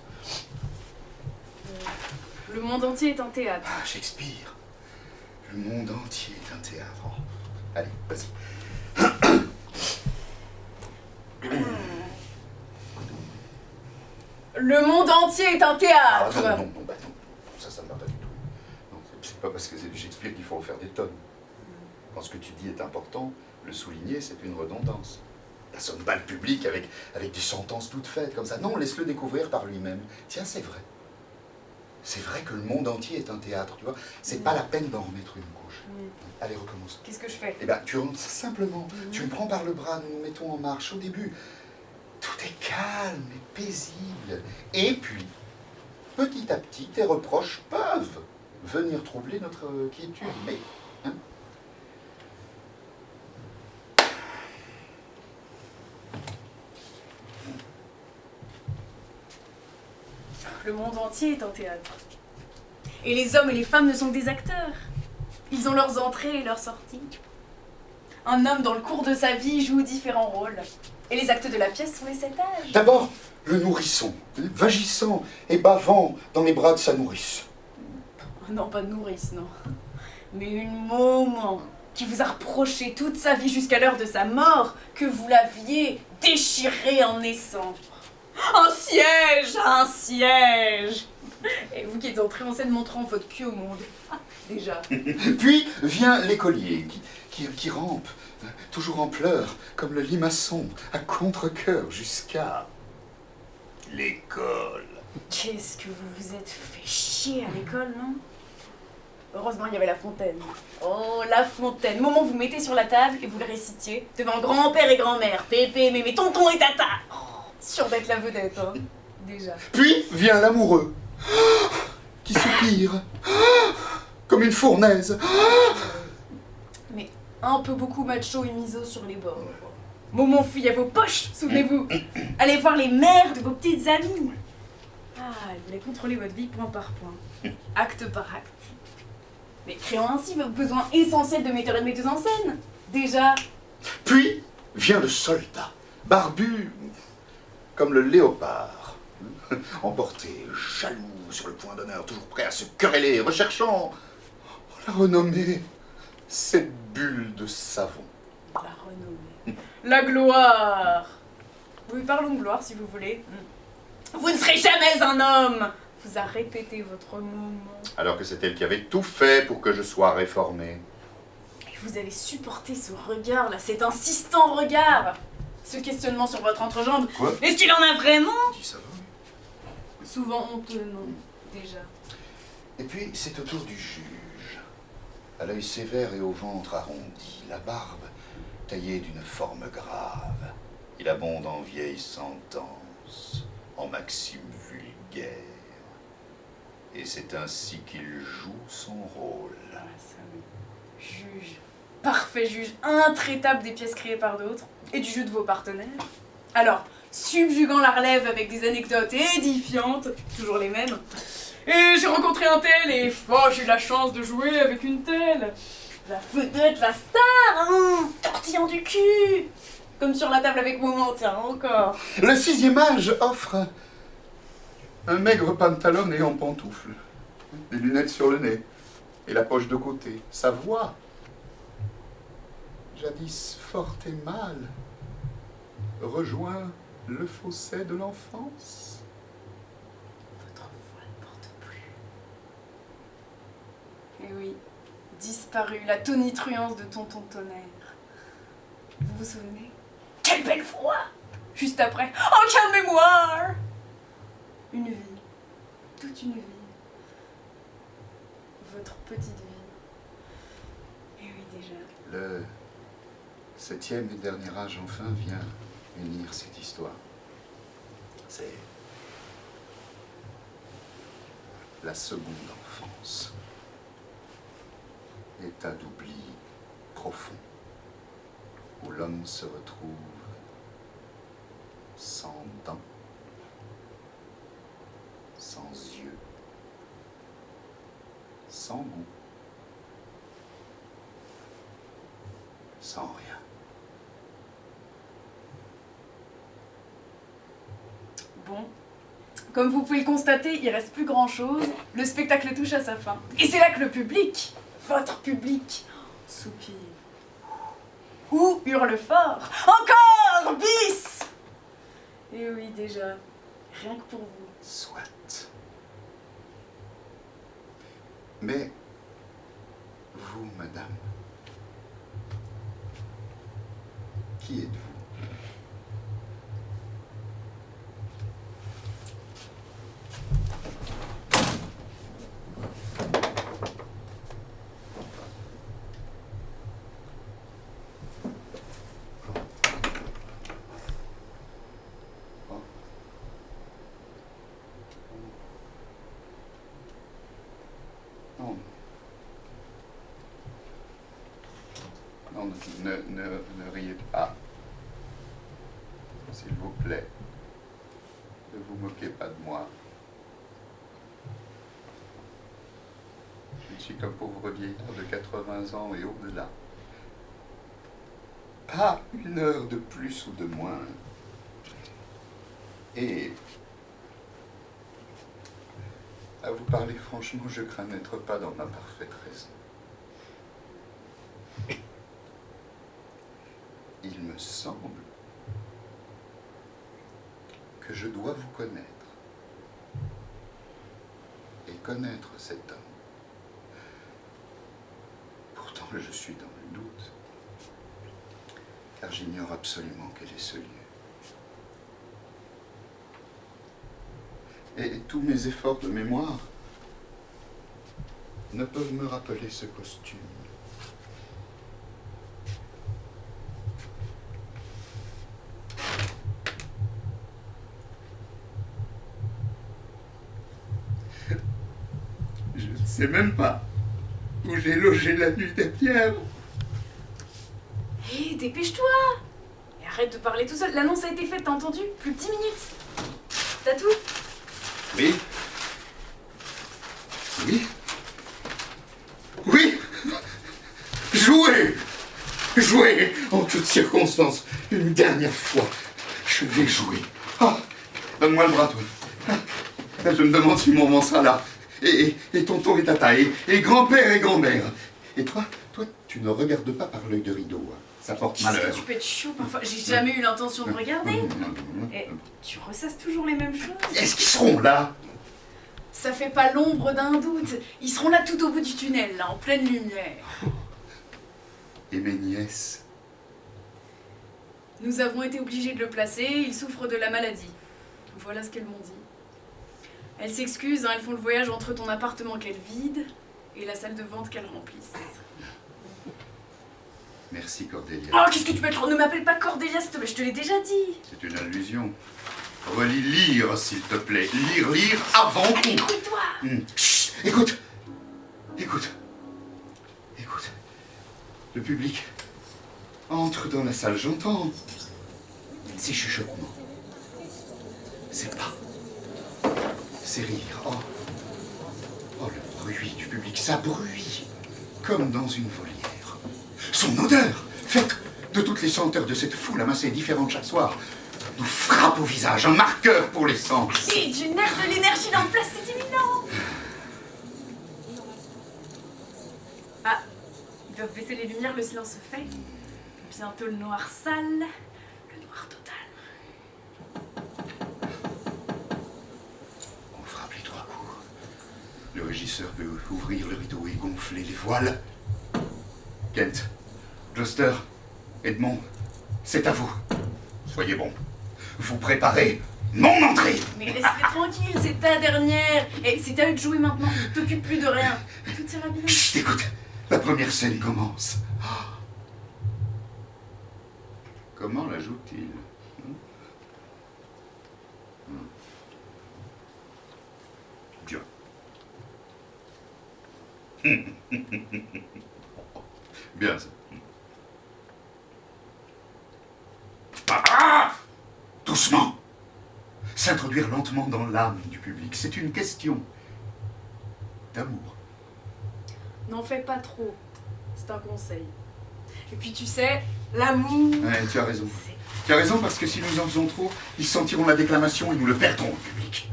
Le monde entier est un théâtre. Ah, Shakespeare. Le monde entier est un théâtre. Oh. Allez, vas-y. Le monde entier est un Ah, théâtre. non, ça ne va pas du tout. Non, c'est pas parce que c'est du Shakespeare qu'il faut en faire des tonnes. Quand ce que tu dis est important, le souligner, c'est une redondance. N'assomme pas le public avec des sentences toutes faites comme ça. Non, laisse-le découvrir par lui-même. Tiens, c'est vrai. C'est vrai que le monde entier est un théâtre, tu vois. C'est pas la peine d'en remettre une couche. Allez, recommence. Qu'est-ce que je fais? Eh bien, tu rentres simplement. Tu me prends par le bras, nous nous mettons en marche. Au début, tout est calme et paisible. Et puis, petit à petit, tes reproches peuvent venir troubler notre quiétude. Mais, hein, Le monde entier est un théâtre. Et les hommes et les femmes ne sont que des acteurs. Ils ont leurs entrées et leurs sorties. Un homme, dans le cours de sa vie, joue différents rôles. Et les actes de la pièce sont les 7 âges. d'abord, le nourrisson, vagissant et bavant dans les bras de sa nourrice. Non, pas de nourrice, non. Mais une maman qui vous a reproché toute sa vie jusqu'à l'heure de sa mort que vous l'aviez déchirée en naissant. Un siège! Un siège! Et vous qui êtes entré en scène montrant votre cul au monde. Ah, déjà. Puis vient l'écolier qui rampe, toujours en pleurs, comme le limaçon, à contre-cœur jusqu'à l'école. Qu'est-ce que vous vous êtes fait chier à l'école, non? Heureusement, il y avait la fontaine. Oh, la fontaine. Moment où vous mettez sur la table et vous le récitiez devant grand-père et grand-mère, pépé, mémé, tonton et tata. Oh, sûr d'être la vedette, hein. Déjà. Puis vient l'amoureux, qui soupire, comme une fournaise. Mais un peu beaucoup macho et miso sur les bords. Moment fouille à vos poches, souvenez-vous. Allez voir les mères de vos petites amies. Ah, elle voulait contrôler votre vie point par point, acte par acte. Mais créant ainsi vos besoins essentiels de metteur et de metteuse en scène. Déjà. Puis vient le soldat, barbu comme le léopard, emporté, jaloux, sur le point d'honneur, toujours prêt à se quereller, recherchant la renommée, cette bulle de savon. La renommée. La gloire. Oui, parlons de gloire si vous voulez. Vous ne serez jamais un homme. Vous a répété votre moment. Alors que c'est elle qui avait tout fait pour que je sois réformé. Et vous avez supporté ce regard là, cet insistant regard. Ce questionnement sur votre entrejambe. Quoi? Est-ce qu'il en a vraiment? Dis ça va. Souvent honteux, non, déjà. Et puis c'est au tour du juge, à l'œil sévère et au ventre arrondi, la barbe taillée d'une forme grave. Il abonde en vieilles sentences, en maximes vulgaires. Et c'est ainsi qu'il joue son rôle. Ah, ça, oui. Juge. Parfait juge, intraitable des pièces créées par d'autres et du jeu de vos partenaires. Alors, subjuguant la relève avec des anecdotes édifiantes, toujours les mêmes. Et j'ai rencontré un tel et oh, j'ai eu la chance de jouer avec une telle. La vedette, la star, hein, tortillant du cul. Comme sur la table avec Moment, tiens, encore. Le 6e âge offre un maigre pantalon et en pantoufles, des lunettes sur le nez et la poche de côté. Sa voix, jadis forte et mâle, rejoint le fossé de l'enfance. Votre voix ne porte plus. Et oui, disparu, la tonitruance de Tonton Tonnerre. Vous vous souvenez? Quelle belle voix! Juste après, oh quelle mémoire! Une vie, toute une vie. Votre petite vie. Et oui, déjà. Le 7e et dernier âge enfin vient unir cette histoire. C'est la seconde enfance. État d'oubli profond où l'homme se retrouve sans dents, sans yeux, sans goût, sans rien. Bon, comme vous pouvez le constater, il reste plus grand chose. Le spectacle touche à sa fin. Et c'est là que le public, votre public, soupire. Ou hurle fort. Encore bis! Et oui, déjà, rien que pour vous. Soit. Mais, vous, madame, qui êtes-vous? Non, ne riez pas. S'il vous plaît. Ne vous moquez pas de moi. Je suis qu'un pauvre vieillard de 80 ans et au-delà. Pas une heure de plus ou de moins. Et à vous parler franchement, je crains n'être pas dans ma parfaite raison. Il me semble que je dois vous connaître et connaître cet homme. Pourtant, je suis dans le doute, car j'ignore absolument quel est ce lieu. Et tous mes efforts de mémoire ne peuvent me rappeler ce costume. Je ne sais même pas où j'ai logé la nuit dernière. Hé, dépêche-toi! Et arrête de parler tout seul. L'annonce a été faite, t'as entendu? Plus de 10 minutes. T'as tout? Oui. Oui. Oui. Jouez. Jouez en toutes circonstances. Une dernière fois. Je vais jouer. Ah, donne-moi le bras, toi. Ah, je me demande si mon moment sera là. Et tonton et tata, et grand-père et grand-mère. Et toi, tu ne regardes pas par l'œil de rideau. Hein. Ça porte malheur. Tu peux être chaud parfois. J'ai jamais eu l'intention de regarder. Et tu ressasses toujours les mêmes choses. Est-ce qu'ils seront là? Ça fait pas l'ombre d'un doute. Ils seront là tout au bout du tunnel, là, en pleine lumière. Et mes nièces? Nous avons été obligés de le placer, il souffre de la maladie. Voilà ce qu'elles m'ont dit. Elles s'excusent, hein, elles font le voyage entre ton appartement qu'elles vident et la salle de vente qu'elles remplissent. Merci, Cordélia. Oh, qu'est-ce que tu peux être... Ne m'appelle pas Cordélia, s'il te plaît, je te l'ai déjà dit. C'est une allusion. Relis lire, s'il te plaît. Lire avant tout. Allez, écoute-toi. Chut, écoute. Écoute. Le public entre dans la salle, j'entends ces chuchotements. Ces pas. Ces rires. Oh, le bruit du public, ça bruit. Comme dans une volière. Son odeur, faite de toutes les senteurs de cette foule amassée différente chaque soir, nous frappe au visage, un marqueur pour les sens. Et du nerf de l'énergie dans le place, c'est imminent. Ah, ils doivent baisser les lumières, le silence se fait. Bientôt le noir sale, le noir total. On frappe les 3 coups. Le régisseur peut ouvrir le rideau et gonfler les voiles. Kent, Gloucester, Edmond, c'est à vous. Soyez bons. Vous préparez mon entrée. Mais laisse-les tranquilles, c'est ta dernière. Et c'est à eux de jouer maintenant. T'occupe plus de rien. Tout ira bien. Chut, écoute. La première scène commence. Comment la joue-t-il? Bien. Bien ça. Doucement. S'introduire lentement dans l'âme du public, c'est une question d'amour. N'en fais pas trop. C'est un conseil. Et puis tu sais, l'amour... Ouais, tu as raison. Tu as raison parce que si nous en faisons trop, ils sentiront la déclamation et nous le perdrons au public.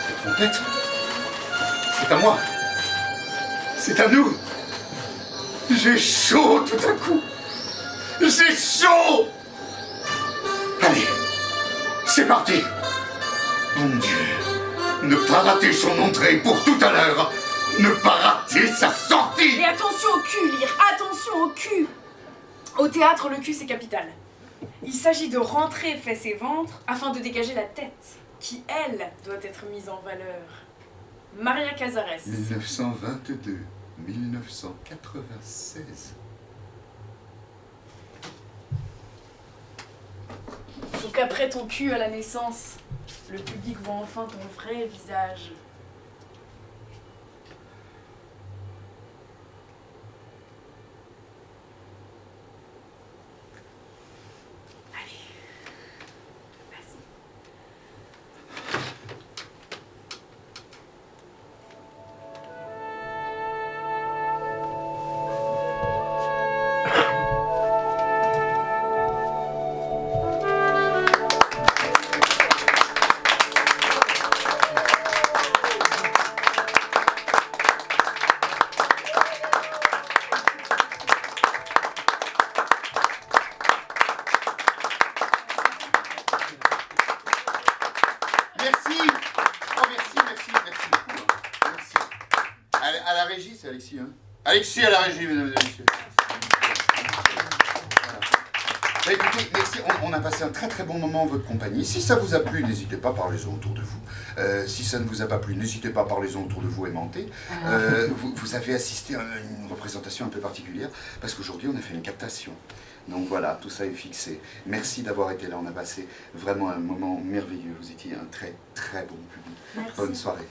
La trompette, c'est à moi. C'est à nous. J'ai chaud tout à coup. J'ai chaud. Allez, c'est parti. Bon Dieu, ne pas rater son entrée pour tout à l'heure. Ne pas rater sa sortie. Et attention au cul, Lyre, attention au cul. Au théâtre, le cul, c'est capital. Il s'agit de rentrer fesses et ventre afin de dégager la tête, qui, elle, doit être mise en valeur. Maria Cazares. 1922, 1996. Donc après ton cul à la naissance, le public voit enfin ton vrai visage. à la régie, c'est Alexis, hein. Alexis à la régie, mesdames et messieurs. Bah, écoutez, merci, on a passé un très très bon moment en votre compagnie. Si ça vous a plu, n'hésitez pas, parlez-en autour de vous. Si ça ne vous a pas plu, n'hésitez pas, parlez-en autour de vous et mentez. Vous avez assisté à une représentation un peu particulière, parce qu'aujourd'hui on a fait une captation. Donc voilà, tout ça est fixé. Merci d'avoir été là, on a passé vraiment un moment merveilleux. Vous étiez un très très bon public. Merci. Bonne soirée.